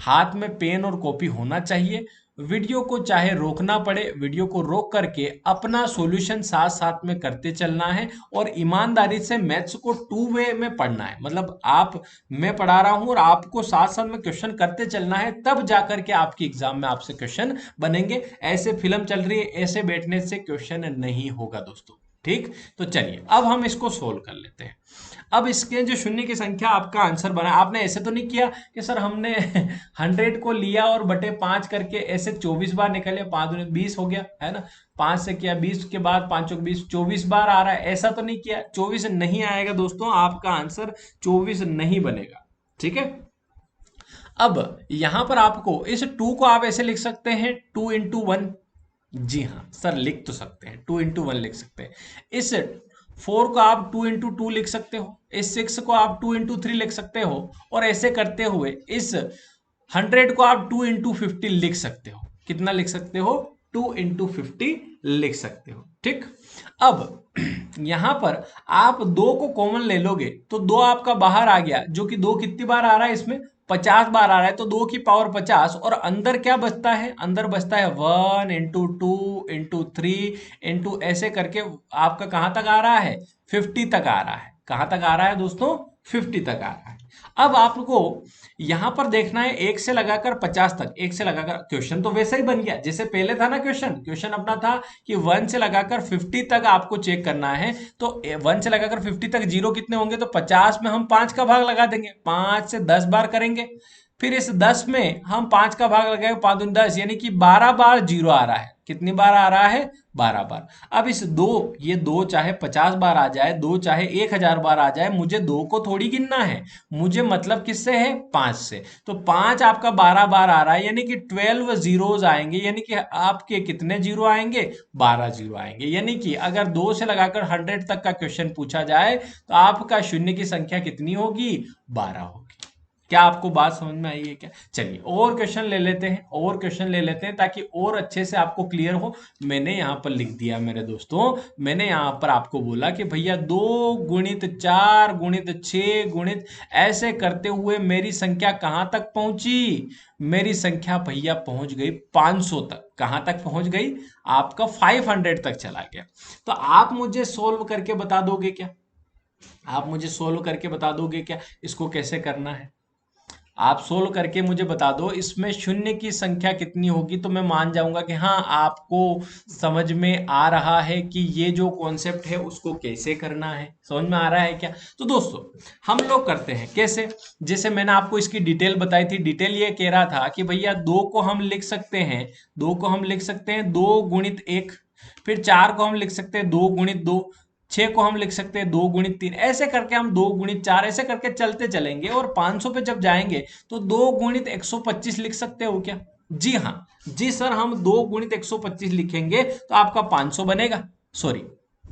हाथ में पेन और कॉपी होना चाहिए। वीडियो को चाहे रोकना पड़े, वीडियो को रोक करके अपना सॉल्यूशन साथ साथ में करते चलना है, और ईमानदारी से मैथ्स को 2 वे में पढ़ना है। मतलब मैं पढ़ा रहा हूं और आपको साथ साथ में क्वेश्चन करते चलना है, तब जाकर के आपकी एग्जाम में आपसे क्वेश्चन बनेंगे। ऐसे फिल्म चल रही है, ऐसे बैठने से क्वेश्चन नहीं होगा दोस्तों। ठीक, तो चलिए अब हम इसको सोल्व कर लेते हैं। अब इसके जो शून्य की संख्या आपका आंसर बना, आपने ऐसे तो नहीं किया कि सर हमने 100 को लिया और बटे 5 करके ऐसे 24 बार निकले, 5 दूनी 20 हो गया, है ना, 5 से किया 20 के बाद 5 चौक 20, 24 बार आ रहा है, ऐसा तो नहीं किया, 24 नहीं आएगा दोस्तों, आपका आंसर 24 नहीं बनेगा। ठीक है, अब यहां पर आपको इस 2 को आप ऐसे लिख सकते हैं 2 into 1। जी हाँ सर, लिख तो सकते हैं, 2 into 1 लिख सकते हैं। इस 4 को आप 2 into 2 लिख सकते हो, इस 6 को आप 2 into 3 लिख सकते हो, और ऐसे करते हुए इस 100 को आप 2 into 50 लिख सकते हो। कितना लिख सकते हो? 2 into 50 लिख सकते हो। ठीक, अब यहां पर आप 2 को कॉमन ले लोगे तो 2 आपका बाहर आ गया, जो कि 2 कितनी बार आ रहा है इसमें? 50 बार आ रहा है, तो 2 की पावर 50, और अंदर क्या बचता है? अंदर बचता है 1 into 2 into 3 इंटू ऐसे करके आपका कहां तक आ रहा है? 50 तक आ रहा है। कहां तक आ रहा है दोस्तों? 50 तक आ रहा है। अब आपको यहां पर देखना है 1 से लगाकर 50 तक, 1 से लगाकर, क्वेश्चन तो वैसा ही बन गया जैसे पहले था ना, क्वेश्चन अपना था कि 1 से लगाकर 50 तक आपको चेक करना है। तो 1 से लगाकर 50 तक जीरो कितने होंगे? तो 50 में हम 5 का भाग लगा देंगे, 5 से 10 बार करेंगे, फिर इस 10 में हम 5 का भाग लगाएंगे, 5 दूनी 10, यानी कि 12 बार जीरो आ रहा है। कितनी बार आ रहा है? 12 बार। अब इस ये दो चाहे 50 बार आ जाए, दो चाहे 1000 बार आ जाए, मुझे 2 को थोड़ी गिनना है, मुझे मतलब किससे है? 5 से। तो 5 आपका 12 बार आ रहा है, यानी कि 12 जीरोज आएंगे, यानी कि आपके कितने जीरो आएंगे? 12 जीरो आएंगे। यानी कि अगर 2 से लगाकर 100 तक का क्वेश्चन पूछा जाए तो आपका शून्य की संख्या कितनी होगी? 12 होगी। क्या आपको बात समझ में आई है क्या? चलिए और क्वेश्चन ले लेते हैं, और क्वेश्चन ले लेते हैं ताकि और अच्छे से आपको क्लियर हो। मैंने यहाँ पर लिख दिया मेरे दोस्तों, मैंने यहाँ पर आपको बोला कि भैया 2 गुणित 4 गुणित 6 गुणित ऐसे करते हुए मेरी संख्या कहाँ तक पहुंची? मेरी संख्या भैया पहुंच गई 500 तक। कहाँ तक पहुंच गई? आपका 500 तक चला गया। तो आप मुझे सोल्व करके बता दोगे क्या? आप मुझे सोल्व करके बता दोगे क्या इसको कैसे करना है? आप सोल्व करके मुझे बता दो इसमें शून्य की संख्या कितनी होगी, तो मैं मान जाऊंगा कि हाँ आपको समझ में आ रहा है कि ये जो कॉन्सेप्ट है उसको कैसे करना है। समझ में आ रहा है क्या? तो दोस्तों हम लोग करते हैं कैसे, जैसे मैंने आपको इसकी डिटेल बताई थी। डिटेल ये कह रहा था कि भैया 2 को हम लिख सकते हैं, 2 को हम लिख सकते हैं 2 गुणित 1, फिर 4 को हम लिख सकते हैं 2 गुणित 2, 6 को हम लिख सकते हैं 2 गुणित 3, ऐसे करके हम 2 गुणित 4 ऐसे करके चलते चलेंगे, और 500 पे जब जाएंगे तो 2 गुणित 125 लिख सकते हो क्या? जी हाँ, जी सर, हम 2 गुणित 125 लिखेंगे तो आपका 500 बनेगा। सॉरी,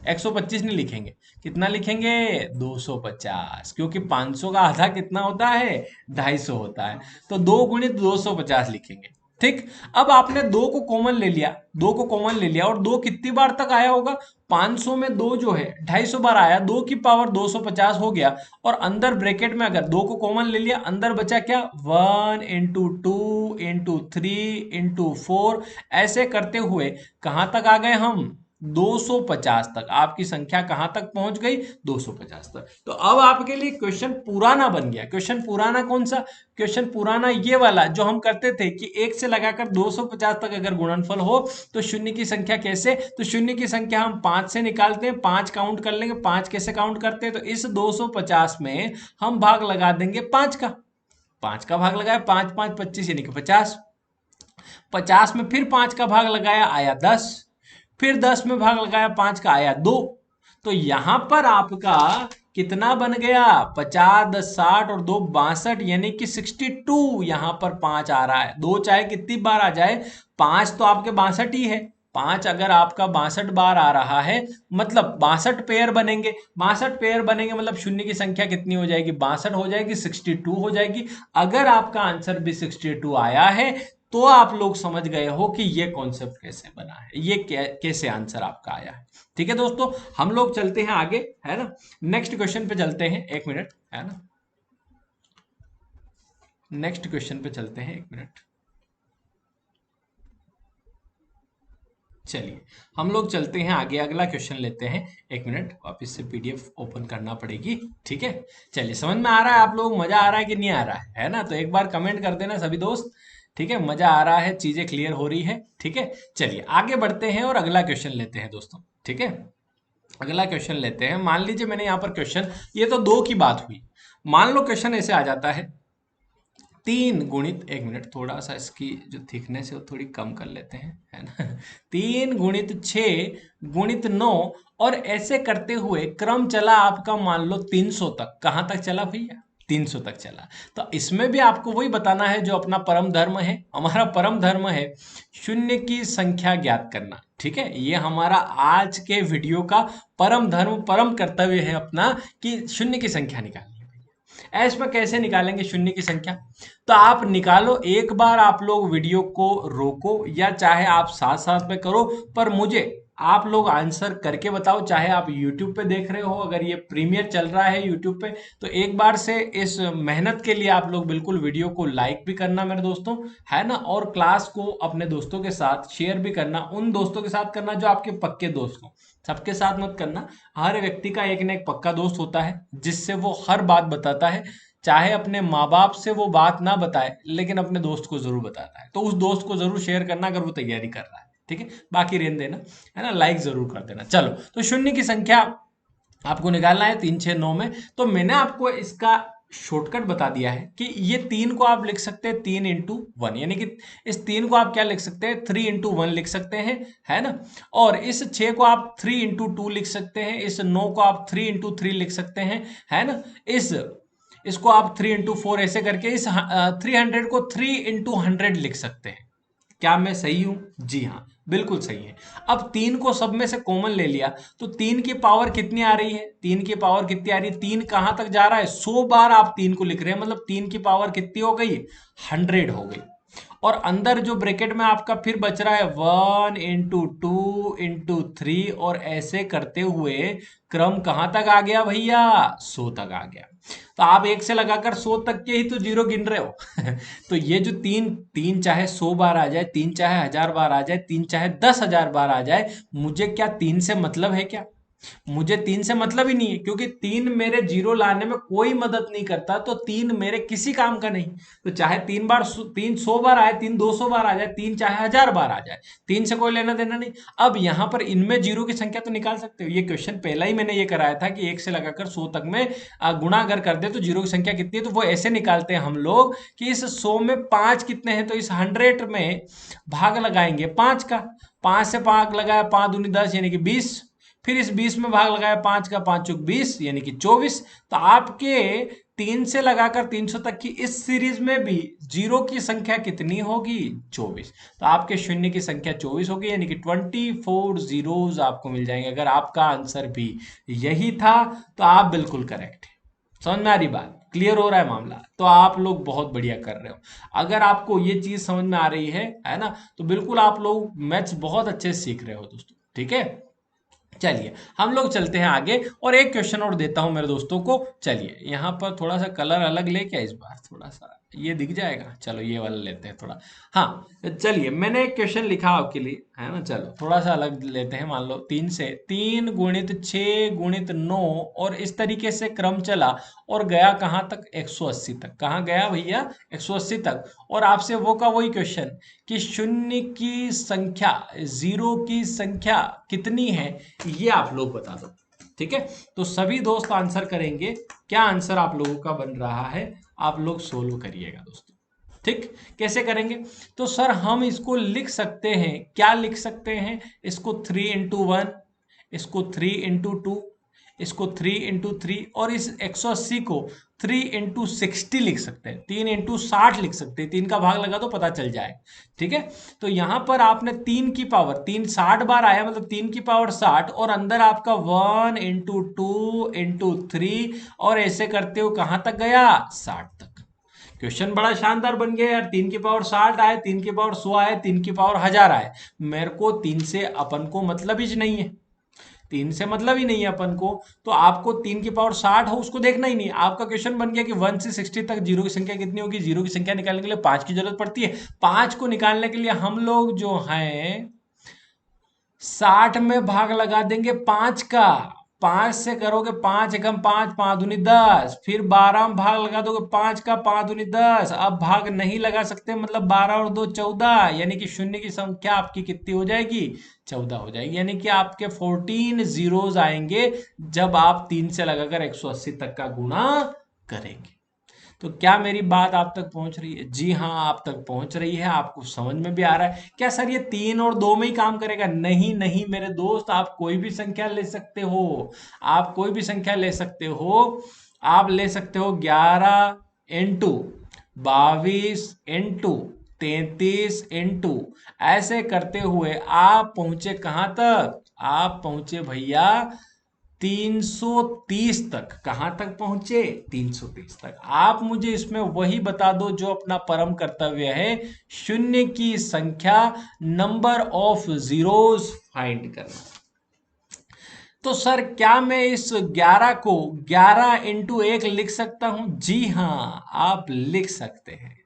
125 नहीं लिखेंगे, कितना लिखेंगे? 250, क्योंकि 500 का आधा कितना होता है? 250 होता है। तो 2 गुणित 250 लिखेंगे। ठीक, अब आपने 2 को कॉमन ले लिया, 2 को कॉमन ले लिया, और 2 कितनी बार तक आया होगा? 500 में 2 जो है 250 बार आया, 2 की पावर 250 हो गया, और अंदर ब्रैकेट में अगर 2 को कॉमन ले लिया, अंदर बचा क्या? 1 into 2 into 3 into 4, ऐसे करते हुए कहां तक आ गए हम? 250 तक। आपकी संख्या कहां तक पहुंच गई? 250 तक। तो अब आपके लिए क्वेश्चन पुराना बन गया। क्वेश्चन पुराना कौन सा? क्वेश्चन पुराना ये वाला जो हम करते थे कि 1 से लगाकर 250 तक अगर गुणनफल हो तो शून्य की संख्या कैसे? तो शून्य की संख्या हम 5 से निकालते हैं, 5 काउंट कर लेंगे। 5 कैसे काउंट करते हैं? तो इस 250 में हम भाग लगा देंगे 5 का, 5 का भाग लगाया, 5 5 25 यानी कि 50। 50 में फिर 5 का भाग लगाया, आया 10, फिर 10 में भाग लगाया 5 का, आया 2। तो यहां पर आपका कितना बन गया? 50 10 60 और 2 62, यानी कि 62। यहां पर 5 आ रहा है, 2 चाहे कितनी बार आ जाए, 5 तो आपके 62 ही है। 5 अगर आपका 62 बार आ रहा है, मतलब 62 पेयर बनेंगे। 62 पेयर बनेंगे मतलब शून्य की संख्या कितनी हो जाएगी? 62 हो जाएगी, 62 हो जाएगी। अगर आपका आंसर भी 62 आया है तो आप लोग समझ गए हो कि ये कॉन्सेप्ट कैसे बना है, ये कैसे आंसर आपका आया है। ठीक है दोस्तों, हम लोग चलते हैं आगे, है ना, नेक्स्ट क्वेश्चन पे चलते हैं। एक मिनट, है ना, नेक्स्ट क्वेश्चन पे चलते हैं, एक मिनट। चलिए हम लोग चलते हैं आगे, अगला क्वेश्चन लेते हैं। एक मिनट, वापस से पीडीएफ ओपन करना पड़ेगी। ठीक है, चलिए, समझ में आ रहा है आप लोग? मजा आ रहा है कि नहीं आ रहा है ना? तो एक बार कमेंट कर देना सभी दोस्त। ठीक है, मजा आ रहा है, चीजें क्लियर हो रही है। ठीक है, चलिए आगे बढ़ते हैं और अगला क्वेश्चन लेते हैं दोस्तों। ठीक है, अगला क्वेश्चन लेते हैं। मान लीजिए मैंने यहाँ पर क्वेश्चन, ये तो 2 की बात हुई, मान लो क्वेश्चन ऐसे आ जाता है 3 गुणित, एक मिनट थोड़ा सा इसकी जो थिकनेस है वो थोड़ी कम कर लेते हैं, है ना। 3 गुणित 6 गुणित 9, और ऐसे करते हुए क्रम चला आपका मान लो 300 तक। कहाँ तक चला भैया? 300 तक चला। तो इसमें भी आपको वही बताना है जो अपना परम धर्म है। हमारा परम धर्म है शून्य की संख्या ज्ञात करना, ठीक है। ये हमारा आज के वीडियो का परम धर्म, परम कर्तव्य है अपना, कि शून्य की संख्या निकालनी है। ऐश में कैसे निकालेंगे शून्य की संख्या? तो आप निकालो, एक बार आप लोग वीडियो को रोको या चाहे आप साथ साथ में करो, पर मुझे आप लोग आंसर करके बताओ। चाहे आप YouTube पे देख रहे हो, अगर ये प्रीमियर चल रहा है YouTube पे, तो एक बार से इस मेहनत के लिए आप लोग बिल्कुल वीडियो को लाइक भी करना मेरे दोस्तों, है ना। और क्लास को अपने दोस्तों के साथ शेयर भी करना, उन दोस्तों के साथ करना जो आपके पक्के दोस्त हो, सबके साथ मत करना। हर व्यक्ति का एक ना एक पक्का दोस्त होता है जिससे वो हर बात बताता है। चाहे अपने माँ बाप से वो बात ना बताए, लेकिन अपने दोस्त को जरूर बताता है। तो उस दोस्त को जरूर शेयर करना अगर वो तैयारी कर रहा है, ठीक है। बाकी रहने देना, है ना, लाइक जरूर कर देना। चलो, तो शून्य की संख्या आपको निकालना है 3 6 9 में। तो मैंने आपको इसका शॉर्टकट बता दिया है कि ये 3 को आप लिख सकते हैं 3 × 1, यानी कि इस 3 को आप क्या लिख सकते हैं, 3 × 1 लिख सकते हैं, है ना। और इस 6 को आप 3 × 2 लिख सकते हैं, इस 9 को आप 3 × 3 लिख सकते हैं, है ना। इसको आप 3 × 4 ऐसे करके इस 300 को 3 × 100 लिख सकते हैं। क्या मैं सही हूं? जी हाँ, बिल्कुल सही है। अब 3 को सब में से कॉमन ले लिया, तो 3 की पावर कितनी आ रही है? 3 की पावर कितनी आ रही है? 3 कहां तक जा रहा है? 100 बार आप 3 को लिख रहे हैं, मतलब 3 की पावर कितनी हो गई? 100 हो गई। और अंदर जो ब्रैकेट में आपका फिर बच रहा है 1 × 2 × 3, और ऐसे करते हुए क्रम कहां तक आ गया भैया? 100 तक आ गया। तो आप 1 से लगाकर 100 तक के ही तो जीरो गिन रहे हो। तो ये जो तीन तीन चाहे 100 बार आ जाए, 3 चाहे 1000 बार आ जाए, 3 चाहे 10,000 बार आ जाए, मुझे क्या 3 से मतलब है क्या? मुझे 3 से मतलब ही नहीं है, क्योंकि 3 मेरे जीरो लाने में कोई मदद नहीं करता, तो 3 मेरे किसी काम का नहीं। तो चाहे 3 100 बार आए, 3 200 बार आ जाए, 3 चाहे 1000 बार आ जाए, 3 से कोई लेना देना नहीं। अब यहां पर इनमें जीरो की संख्या तो निकाल सकते हो। ये क्वेश्चन पहला ही मैंने ये कराया था कि 1 से लगाकर 100 तक में गुणा अगर कर दे तो जीरो की संख्या कितनी है। तो वो ऐसे निकालते हैं हम लोग कि इस 100 में 5 कितने हैं, तो इस 100 में भाग लगाएंगे 5 का। 5 से भाग लगाया, 5 दूनी 10 यानी कि 20। फिर इस 20 में भाग लगाया 5 का, 5 चौक 20 यानी कि 24। तो आपके 3 से लगाकर 300 तक की इस सीरीज में भी जीरो की संख्या कितनी होगी? 24। तो आपके शून्य की संख्या 24 होगी, यानी कि 24 जीरोज आपको मिल जाएंगे। अगर आपका आंसर भी यही था तो आप बिल्कुल करेक्ट है। समझ में आ रही बात? क्लियर हो रहा है मामला? तो आप लोग बहुत बढ़िया कर रहे हो। अगर आपको ये चीज समझ में आ रही है ना, तो बिल्कुल आप लोग मैथ्स बहुत अच्छे से सीख रहे हो दोस्तों, ठीक है। चलिए हम लोग चलते हैं आगे, और एक क्वेश्चन और देता हूं मेरे दोस्तों को। चलिए यहाँ पर थोड़ा सा कलर अलग लेके इस बार थोड़ा सा ये दिख जाएगा। चलो ये वाला लेते हैं थोड़ा। हाँ, चलिए मैंने एक क्वेश्चन लिखा आपके लिए, है ना। चलो थोड़ा सा अलग लेते हैं। मान लो 3 × 6 × 9, और इस तरीके से क्रम चला और गया कहाँ तक? 180 तक। कहाँ गया भैया? 180 तक। और आपसे वो का वही क्वेश्चन कि शून्य की संख्या, जीरो की संख्या कितनी है, ये आप लोग बता दो, ठीक है। तो सभी दोस्त आंसर करेंगे। क्या आंसर आप लोगों का बन रहा है? आप लोग सोल्व करिएगा दोस्तों, ठीक। कैसे करेंगे? तो सर हम इसको लिख सकते हैं, क्या लिख सकते हैं? इसको 3 × 1, इसको 3 × 2, इसको 3 × 3, और इस 180 को 3 × 60 लिख सकते हैं, 3 × 60 लिख सकते हैं। 3 का भाग लगा तो पता चल जाए, ठीक है। तो यहां पर आपने 3 की पावर, 3 60 बार आया, मतलब 3 की पावर 60, और अंदर आपका 1 × 2 × 3, और ऐसे करते हो कहां तक गया? 60 तक। क्वेश्चन बड़ा शानदार बन गया यार। 3 की पावर 60 आए, 3 की पावर 100 आए, 3 की पावर 1000 आए। मेरे को 3 से अपन को मतलब ही नहीं है, 3 से मतलब ही नहीं है अपन को। तो आपको 3 की पावर 60 हो उसको देखना ही नहीं। आपका क्वेश्चन बन गया कि 1 से 60 तक जीरो की संख्या कितनी होगी। जीरो की संख्या निकालने के लिए 5 की जरूरत पड़ती है। 5 को निकालने के लिए हम लोग जो हैं 60 में भाग लगा देंगे 5 का। 5 से करोगे 5 एकम 5, 5 दूनी 10, फिर 12 में भाग लगा दोगे 5 का, 5 दूनी 10। अब भाग नहीं लगा सकते, मतलब 12 और 2 14, यानी कि शून्य की संख्या आपकी कितनी हो जाएगी? 14 हो जाएगी। यानी कि आपके 14 जीरोज आएंगे जब आप 3 से लगाकर 180 तक का गुणा करेंगे। तो क्या मेरी बात आप तक पहुंच रही है? जी हाँ, आप तक पहुंच रही है, आपको समझ में भी आ रहा है। क्या सर ये 3 और 2 में ही काम करेगा? नहीं नहीं मेरे दोस्त, आप कोई भी संख्या ले सकते हो। आप कोई भी संख्या ले सकते हो। आप ले सकते हो 11 इंटू 22 इंटू 33 इंटू, ऐसे करते हुए आप पहुंचे कहां तक? आप पहुंचे भैया 330 तक। कहां तक पहुंचे? 330 तक। आप मुझे इसमें वही बता दो जो अपना परम कर्तव्य है, शून्य की संख्या, नंबर ऑफ जीरोस फाइंड करना। तो सर क्या मैं इस 11 को 11 इंटू 1 लिख सकता हूं? जी हाँ, आप लिख सकते हैं।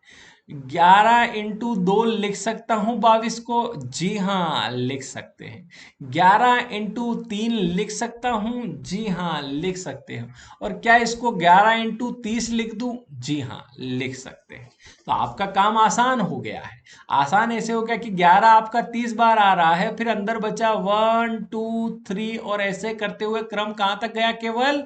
11 इंटू 2 लिख सकता हूं 22 को? जी हाँ, लिख सकते हैं। 11 इंटू 3 लिख सकता हूं? जी हाँ, लिख सकते हैं। और क्या इसको 11 इंटू 30 लिख दूं? जी हाँ, लिख सकते हैं। तो आपका काम आसान हो गया है। आसान ऐसे हो गया कि 11 आपका 30 बार आ रहा है, फिर अंदर बचा 1 2 3, और ऐसे करते हुए क्रम कहां तक गया? केवल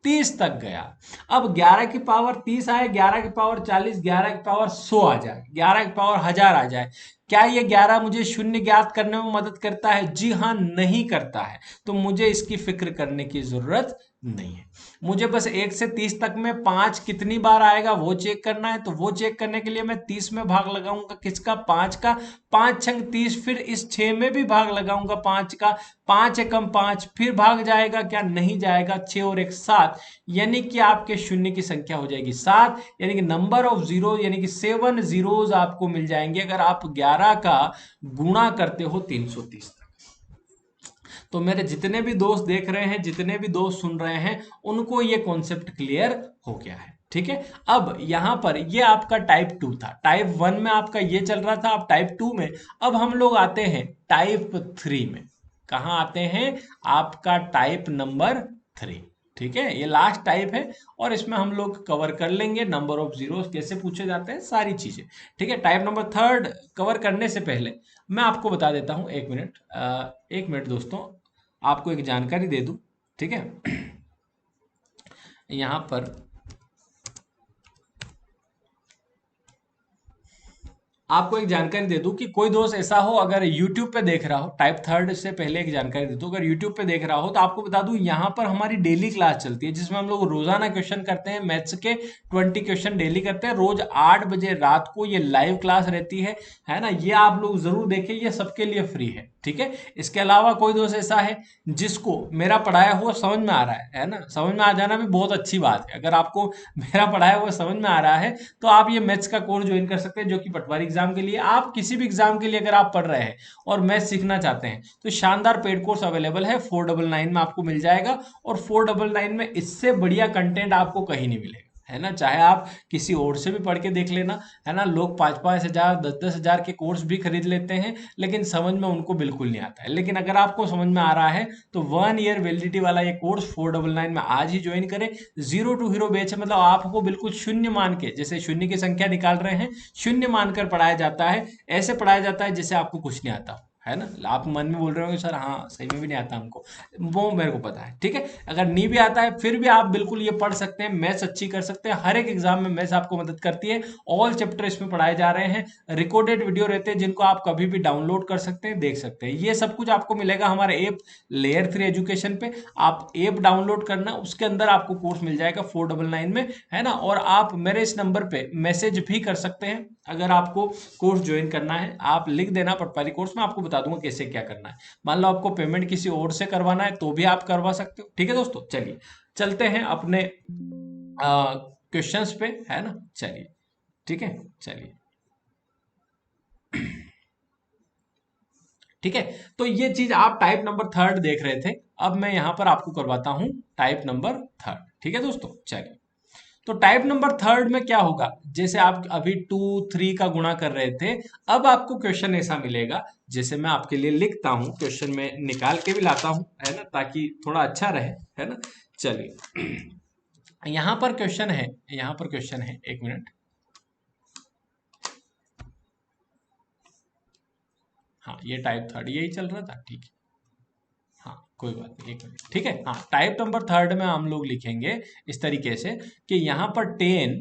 30 तक गया। अब 11 की पावर 30 आए, 11 की पावर 40, 11 की पावर 100 आ जाए, 11 की पावर 1000 आ जाए, क्या ये 11 मुझे शून्य ज्ञात करने में मदद करता है? जी हाँ, नहीं करता है। तो मुझे इसकी फिक्र करने की जरूरत नहीं है। मुझे बस 1 से 30 तक में 5 कितनी बार आएगा वो चेक करना है। तो वो चेक करने के लिए मैं 30 में भाग लगाऊंगा, किसका? 5 का। 5 छंग 30, फिर इस 6 में भी भाग लगाऊंगा 5 का। 5 एकम 5, फिर भाग जाएगा क्या? नहीं जाएगा। 6 और 1 7, यानी कि आपके शून्य की संख्या हो जाएगी 7, यानी कि नंबर ऑफ जीरो, यानी कि 7 जीरोज आपको मिल जाएंगे अगर आप 11 का गुणा करते हो 330 तक। तो मेरे जितने भी दोस्त देख रहे हैं, जितने भी दोस्त सुन रहे हैं, उनको ये कॉन्सेप्ट क्लियर हो गया है। ठीक है। अब यहां पर ये आपका टाइप 2 था। टाइप 1 में आपका ये चल रहा था, अब टाइप 2 में अब हम लोग आते हैं टाइप 3 में। कहाँ आते हैं? आपका टाइप नंबर 3। ठीक है, ये लास्ट टाइप है और इसमें हम लोग कवर कर लेंगे नंबर ऑफ जीरोस कैसे पूछे जाते हैं, सारी चीजें। ठीक है, टाइप नंबर 3 कवर करने से पहले मैं आपको बता देता हूं, एक मिनट, एक मिनट दोस्तों, आपको एक जानकारी दे दूं। ठीक है, यहां पर आपको एक जानकारी दे दूं कि कोई दोस्त ऐसा हो अगर YouTube पे देख रहा हो, टाइप 3 से पहले एक जानकारी दे दूं, अगर YouTube पे देख रहा हो तो आपको बता दूं यहाँ पर हमारी डेली क्लास चलती है जिसमें हम लोग रोजाना क्वेश्चन करते हैं, मैथ्स के 20 क्वेश्चन डेली करते हैं, रोज 8 बजे रात को ये लाइव क्लास रहती है ना। ये आप लोग जरूर देखें, ये सबके लिए फ्री है। ठीक है, इसके अलावा कोई दोस्त ऐसा है जिसको मेरा पढ़ाया हुआ समझ में आ रहा है ना, समझ में आ जाना भी बहुत अच्छी बात है। अगर आपको मेरा पढ़ाया हुआ समझ में आ रहा है तो आप ये मैथ्स का कोर्स ज्वाइन कर सकते हैं, जो कि पटवारी एग्जाम के लिए, आप किसी भी एग्जाम के लिए अगर आप पढ़ रहे हैं और मैथ्स सीखना चाहते हैं तो शानदार पेड कोर्स अवेलेबल है, 499 में आपको मिल जाएगा। और 499 में इससे बढ़िया कंटेंट आपको कहीं नहीं मिलेगा, है ना। चाहे आप किसी और से भी पढ़ के देख लेना, है ना। लोग 5-5 हजार 10-10 हजार के कोर्स भी खरीद लेते हैं लेकिन समझ में उनको बिल्कुल नहीं आता है। लेकिन अगर आपको समझ में आ रहा है तो 1 ईयर वैलिडिटी वाला ये कोर्स 499 में आज ही ज्वाइन करें। जीरो टू हीरो बैच है, मतलब आपको बिल्कुल शून्य मान के, जैसे शून्य की संख्या निकाल रहे हैं, शून्य मानकर पढ़ाया जाता है। ऐसे पढ़ाया जाता है जैसे आपको कुछ नहीं आता, है ना। आप मन में बोल रहे होंगे सर हाँ सही में भी नहीं आता हमको, वो मेरे को पता है। ठीक है, अगर नहीं भी आता है फिर भी आप बिल्कुल ये पढ़ सकते हैं, मैथ्स अच्छी कर सकते हैं। हर एक एग्जाम में मैथ्स आपको मदद करती है। ऑल चैप्टर इसमें पढ़ाए जा रहे हैं, रिकॉर्डेड वीडियो रहते हैं जिनको आप कभी भी डाउनलोड कर सकते हैं, देख सकते हैं। ये सब कुछ आपको मिलेगा हमारे ऐप लेयर 3 एजुकेशन पे। आप ऐप डाउनलोड करना, उसके अंदर आपको कोर्स मिल जाएगा 499 में, है ना। और आप मेरे इस नंबर पे मैसेज भी कर सकते हैं अगर आपको कोर्स ज्वाइन करना है। आप लिख देना पटवारी कोर्स, में आपको बता दूंगा कैसे क्या करना है। मान लो आपको पेमेंट किसी और से करवाना है तो भी आप करवा सकते हो। ठीक है दोस्तों, चलिए चलते हैं अपने क्वेश्चंस पे, है ना। चलिए, ठीक है, चलिए। ठीक है, तो ये चीज आप टाइप नंबर 3 देख रहे थे, अब मैं यहां पर आपको करवाता हूं टाइप नंबर 3। ठीक है दोस्तों, चलिए। तो टाइप नंबर थर्ड में क्या होगा, जैसे आप अभी 2 3 का गुणा कर रहे थे, अब आपको क्वेश्चन ऐसा मिलेगा, जैसे मैं आपके लिए लिखता हूं, क्वेश्चन में निकाल के भी लाता हूं, है ना, ताकि थोड़ा अच्छा रहे, है ना। चलिए यहां पर क्वेश्चन है, यहां पर क्वेश्चन है, एक मिनट। हाँ ये टाइप थर्ड यही चल रहा था, ठीक है। हाँ कोई बात नहीं, एक मिनट, ठीक है। हाँ टाइप नंबर थर्ड में हम लोग लिखेंगे इस तरीके से कि यहाँ पर 10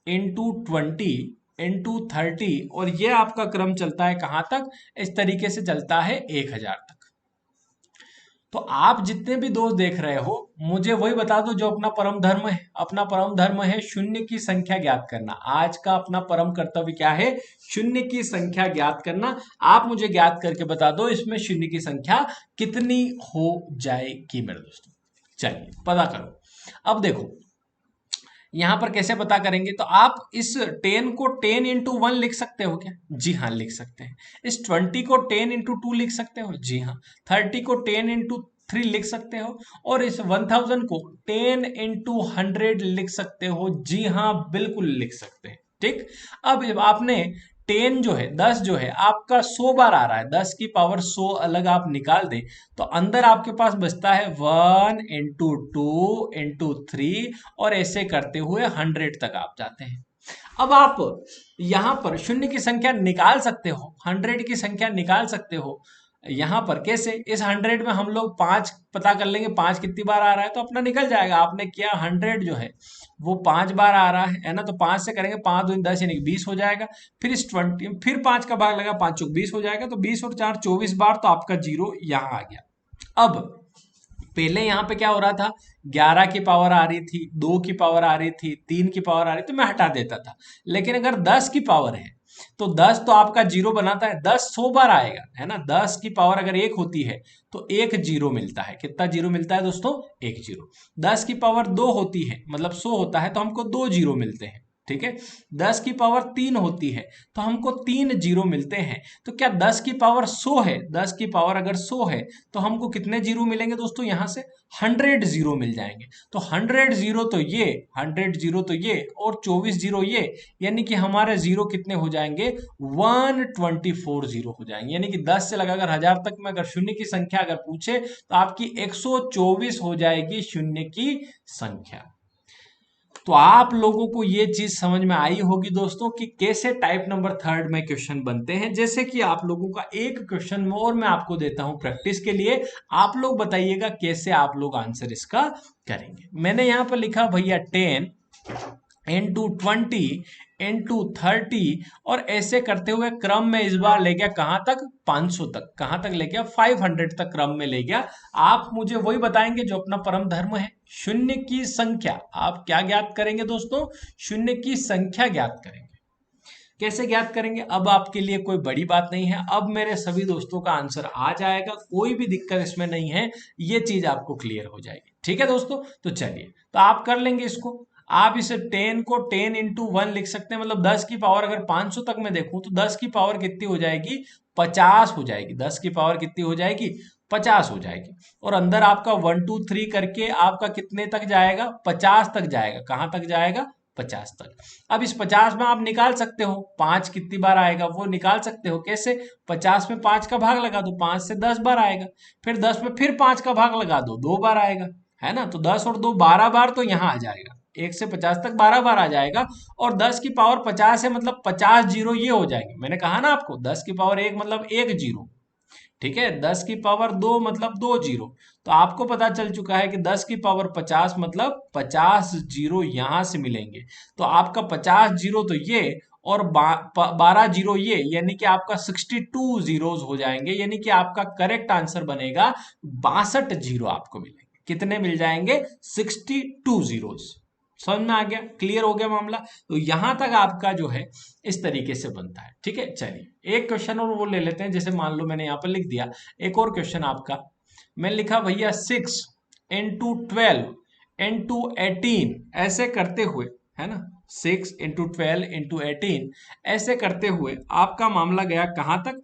× 20 × 30 और ये आपका क्रम चलता है कहाँ तक, इस तरीके से चलता है 1000 तक। तो आप जितने भी दोस्त देख रहे हो, मुझे वही बता दो जो अपना परम धर्म है। अपना परम धर्म है शून्य की संख्या ज्ञात करना। आज का अपना परम कर्तव्य क्या है, शून्य की संख्या ज्ञात करना। आप मुझे ज्ञात करके बता दो इसमें शून्य की संख्या कितनी हो जाएगी मेरे दोस्तों। चलिए पता करो। अब देखो यहां पर कैसे पता करेंगे, तो आप इस 10 को 10 × 1 लिख सकते हो क्या, जी हाँ लिख सकते हैं। इस 20 को 10 × 2 लिख सकते हो, जी हाँ। 30 को 10 × 3 लिख सकते हो, और इस 1000 को 10 × 100 लिख सकते हो, जी हाँ बिल्कुल लिख सकते हैं, ठीक। अब जब आपने 10 जो है 10 जो है आपका 100 बार आ रहा है, 10 की पावर 100 अलग आप निकाल दें, तो अंदर आपके पास बचता है 1 × 2 × 3 और ऐसे करते हुए 100 तक आप जाते हैं। अब आप यहां पर शून्य की संख्या निकाल सकते हो, 100 की संख्या निकाल सकते हो। यहां पर कैसे, इस 100 में हम लोग 5 पता कर लेंगे, 5 कितनी बार आ रहा है तो अपना निकल जाएगा। आपने किया 100 जो है वो 5 बार आ रहा है ना, तो 5 से करेंगे, 5 दूनी 10 यानी कि 20 हो जाएगा। फिर इस 20 फिर 5 का भाग लगा, 5 चौक 20 हो जाएगा, तो 20 और 4 24 बार, तो आपका जीरो यहाँ आ गया। अब पहले यहाँ पे क्या हो रहा था, 11 की पावर आ रही थी, 2 की पावर आ रही थी, 3 की पावर आ रही थी, तो मैं हटा देता था। लेकिन अगर 10 की पावर है तो 10 तो आपका जीरो बनाता है, 10 100 बार आएगा, है ना। 10 की पावर अगर 1 होती है तो एक जीरो मिलता है। कितना जीरो मिलता है दोस्तों, एक जीरो। 10 की पावर 2 होती है, मतलब 100 होता है, तो हमको 2 जीरो मिलते हैं, ठीक है। 10 की पावर 3 होती है तो हमको 3 जीरो मिलते हैं। तो क्या 10 की पावर 100 है, 10 की पावर अगर 100 है तो हमको कितने जीरो मिलेंगे दोस्तों, यहां से 100 जीरो मिल जाएंगे। तो 100 जीरो तो ये, 100 जीरो तो ये, और 24 जीरो ये, यानी कि हमारे जीरो कितने हो जाएंगे, 124 जीरो हो जाएंगे। यानी कि 10 से लगाकर 1000 तक में अगर शून्य की संख्या अगर पूछे तो आपकी 124 हो जाएगी शून्य की संख्या। तो आप लोगों को ये चीज समझ में आई होगी दोस्तों कि कैसे टाइप नंबर थर्ड में क्वेश्चन बनते हैं। जैसे कि आप लोगों का एक क्वेश्चन में और मैं आपको देता हूं प्रैक्टिस के लिए, आप लोग बताइएगा कैसे आप लोग आंसर इसका करेंगे। मैंने यहां पर लिखा भैया 10 × 20 × 30 और ऐसे करते हुए क्रम में इस बार ले गया कहां तक, 500 तक। कहां तक ले गया, 500 तक क्रम में ले गया। आप मुझे वही बताएंगे जो अपना परम धर्म है, शून्य की संख्या। आप क्या ज्ञात करेंगे दोस्तों, शून्य की संख्या ज्ञात करेंगे। कैसे ज्ञात करेंगे, अब आपके लिए कोई बड़ी बात नहीं है, अब मेरे सभी दोस्तों का आंसर आ जाएगा, कोई भी दिक्कत इसमें नहीं है, ये चीज आपको क्लियर हो जाएगी, ठीक है दोस्तों। तो चलिए, तो आप कर लेंगे इसको। आप इसे 10 को 10 × 1 लिख सकते हैं, मतलब 10 की पावर अगर 500 तक मैं देखूं तो 10 की पावर कितनी हो जाएगी, 50 हो जाएगी। 10 की पावर कितनी हो जाएगी, 50 हो जाएगी। और अंदर आपका 1 2 3 करके आपका कितने तक जाएगा, 50 तक जाएगा। कहां तक जाएगा, 50 तक। अब इस 50 में आप निकाल सकते हो 5 कितनी बार आएगा, वो निकाल सकते हो। कैसे, 50 में 5 का भाग लगा दो, 5 से 10 बार आएगा। फिर 10 में फिर 5 का भाग लगा दो, 2 बार आएगा, है ना। तो 10 और 2 12 बार, तो यहाँ आ जाएगा 1 से 50 तक 12 बार आ जाएगा। और 10 की पावर 50 है, मतलब 50 जीरो ये हो जाएंगे। मैंने कहा ना आपको 10 की पावर 1 मतलब 1 जीरो, ठीक है। 10 की पावर 2 मतलब 2 जीरो। तो आपको पता चल चुका है कि 10 की पावर 50 मतलब 50 जीरो यहां से मिलेंगे। तो आपका 50 जीरो तो ये, और 12 जीरो ये, यानी कि आपका 62 जीरोज हो जाएंगे। यानी कि आपका करेक्ट आंसर बनेगा 62 जीरो आपको मिलेंगे। कितने मिल जाएंगे, 62 जीरोज। समझ में आ गया, क्लियर हो गया मामला। तो यहां तक आपका जो है इस तरीके से बनता है, ठीक है। चलिए एक क्वेश्चन और वो ले लेते हैं, जैसे मान लो मैंने यहाँ पर लिख दिया एक और क्वेश्चन आपका। मैं लिखा भैया 6 × 12 × 18 ऐसे करते हुए, है ना, 6 × 12 × 18 ऐसे करते हुए आपका मामला गया कहां तक,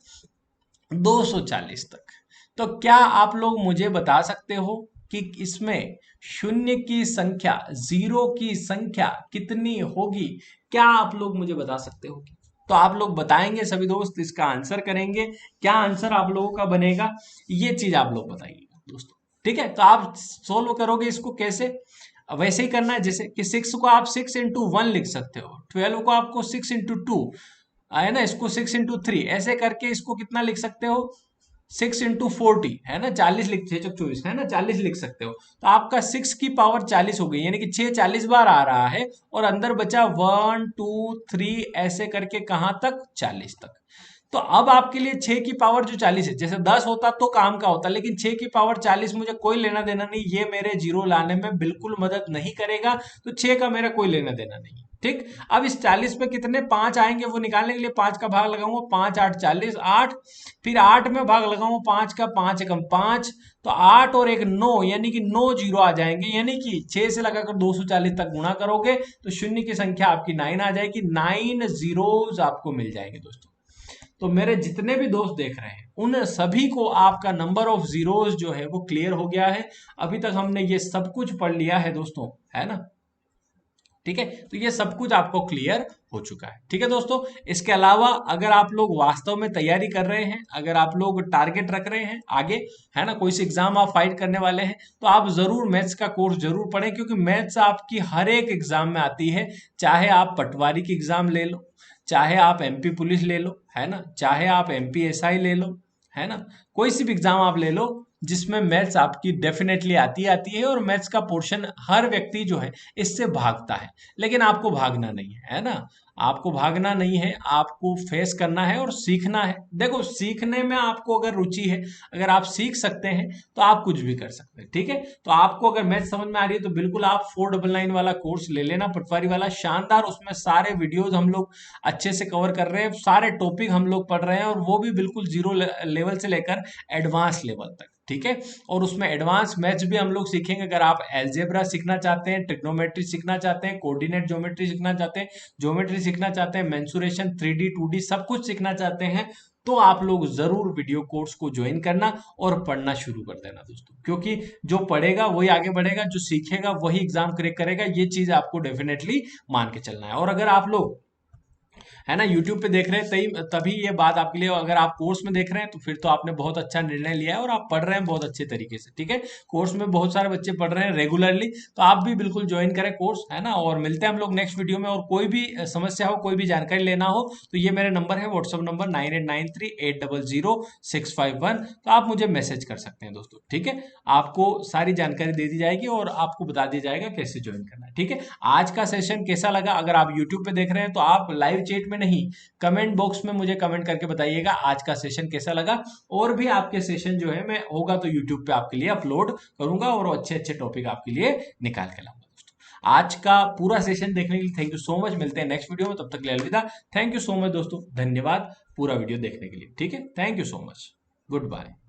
240 तक। तो क्या आप लोग मुझे बता सकते हो कि इसमें शून्य की संख्या, जीरो की संख्या कितनी होगी? क्या आप लोग मुझे बता सकते हो? तो आप लोग बताएंगे सभी दोस्त, इसका आंसर करेंगे। क्या आंसर आप लोगों का बनेगा, ये चीज आप लोग बताइएगा दोस्तों। ठीक है, तो आप सोल्व करोगे इसको कैसे? वैसे ही करना है जैसे कि 6 को आप 6 into 1 लिख सकते हो, 12 को आपको 6 into 2 है ना, इसको 6 into 3 ऐसे करके इसको कितना लिख सकते हो, 6 into 40 है ना, 40 लिख, 6 चौक 24 है ना, 40 लिख सकते हो। तो आपका 6 की पावर 40 हो गई, यानी कि 6 40 बार आ रहा है और अंदर बचा 1 2 3 ऐसे करके कहां तक, 40 तक। तो अब आपके लिए 6 की पावर जो 40 है, जैसे 10 होता तो काम का होता, लेकिन 6 की पावर 40 मुझे कोई लेना देना नहीं, ये मेरे जीरो लाने में बिल्कुल मदद नहीं करेगा, तो 6 का मेरा कोई लेना देना नहीं है। ठीक, अब इस 40 पे कितने 5 आएंगे वो निकालने के लिए 5 का भाग लगाऊंगा, 5 8 40, 8, फिर 8 में भाग लगाऊंगा 5 का, 5 एकम 5, तो 8 और एक 9, यानी कि 9 जीरो आ जाएंगे, यानी कि 6 से लगाकर 240 तक गुणा करोगे तो शून्य की संख्या आपकी 9 आ जाएगी, 9 जीरोज आपको मिल जाएंगे दोस्तों। तो मेरे जितने भी दोस्त देख रहे हैं उन सभी को आपका नंबर ऑफ जीरोस जो है वो क्लियर हो गया है। अभी तक हमने ये सब कुछ पढ़ लिया है दोस्तों, है ना। ठीक है, तो ये सब कुछ आपको क्लियर हो चुका है। ठीक है दोस्तों, इसके अलावा अगर आप लोग वास्तव में तैयारी कर रहे हैं, अगर आप लोग टारगेट रख रहे हैं आगे, है ना, कोई सी एग्जाम आप फाइट करने वाले हैं, तो आप जरूर मैथ्स का कोर्स जरूर पढ़ें, क्योंकि मैथ्स आपकी हर एक एग्जाम में आती है। चाहे आप पटवारी की एग्जाम ले लो, चाहे आप एमपी पुलिस ले लो, है ना, चाहे आप एमपी एसआई ले लो, है ना, कोई सी भी एग्जाम आप ले लो जिसमें मैथ्स आपकी डेफिनेटली आती है, और मैथ्स का पोर्शन हर व्यक्ति जो है इससे भागता है, लेकिन आपको भागना नहीं है ना, आपको भागना नहीं है, आपको फेस करना है और सीखना है। देखो, सीखने में आपको अगर रुचि है, अगर आप सीख सकते हैं तो आप कुछ भी कर सकते हैं। ठीक है, तो आपको अगर मैथ समझ में आ रही है तो बिल्कुल आप 499 वाला कोर्स ले लेना, पटवारी वाला, शानदार, उसमें सारे वीडियोज हम लोग अच्छे से कवर कर रहे हैं, सारे टॉपिक हम लोग पढ़ रहे हैं, और वो भी बिल्कुल जीरो लेवल से लेकर एडवांस लेवल तक। ठीक है, और उसमें एडवांस मैथ्स भी हम लोग सीखेंगे। अगर आप एल्जेब्रा सीखना चाहते हैं, ट्रिग्नोमेट्री सीखना चाहते हैं, कोऑर्डिनेट ज्योमेट्री सीखना चाहते हैं, ज्योमेट्री सीखना चाहते हैं, मेंसुरेशन, 3D 2D सब कुछ सीखना चाहते हैं, तो आप लोग जरूर वीडियो कोर्स को ज्वाइन करना और पढ़ना शुरू कर देना दोस्तों, क्योंकि जो पढ़ेगा वही आगे बढ़ेगा, जो सीखेगा वही एग्जाम क्रैक करेगा, ये चीज आपको डेफिनेटली मान के चलना है। और अगर आप लोग, है ना, यूट्यूब पे देख रहे हैं तभी तभी ये बात आपके लिए, अगर आप कोर्स में देख रहे हैं तो फिर तो आपने बहुत अच्छा निर्णय लिया है और आप पढ़ रहे हैं बहुत अच्छे तरीके से। ठीक है, कोर्स में बहुत सारे बच्चे पढ़ रहे हैं रेगुलरली, तो आप भी बिल्कुल ज्वाइन करें कोर्स, है ना। और मिलते हैं हम लोग नेक्स्ट वीडियो में, और कोई भी समस्या हो, कोई भी जानकारी लेना हो, तो ये मेरे नंबर है, व्हाट्सअप नंबर 9893800651, तो आप मुझे मैसेज कर सकते हैं दोस्तों। ठीक है, आपको सारी जानकारी दे दी जाएगी और आपको बता दिया जाएगा कैसे ज्वाइन करना है। ठीक है, आज का सेशन कैसा लगा? अगर आप यूट्यूब पे देख रहे हैं तो आप लाइव चैट में नहीं, कमेंट बॉक्स में मुझे कमेंट करके बताइएगा आज का सेशन कैसा लगा। और भी आपके सेशन जो है मैं होगा तो यूट्यूब पे आपके लिए अपलोड करूंगा, और अच्छे अच्छे टॉपिक आपके लिए निकाल के लाऊंगा दोस्तों। आज का पूरा सेशन देखने के लिए थैंक यू सो मच, मिलते हैं नेक्स्ट वीडियो में, तब तक के लिए अलविदा। थैंक यू सो मच दोस्तों, धन्यवाद पूरा वीडियो देखने के लिए। ठीक है, thank you so much, good bye.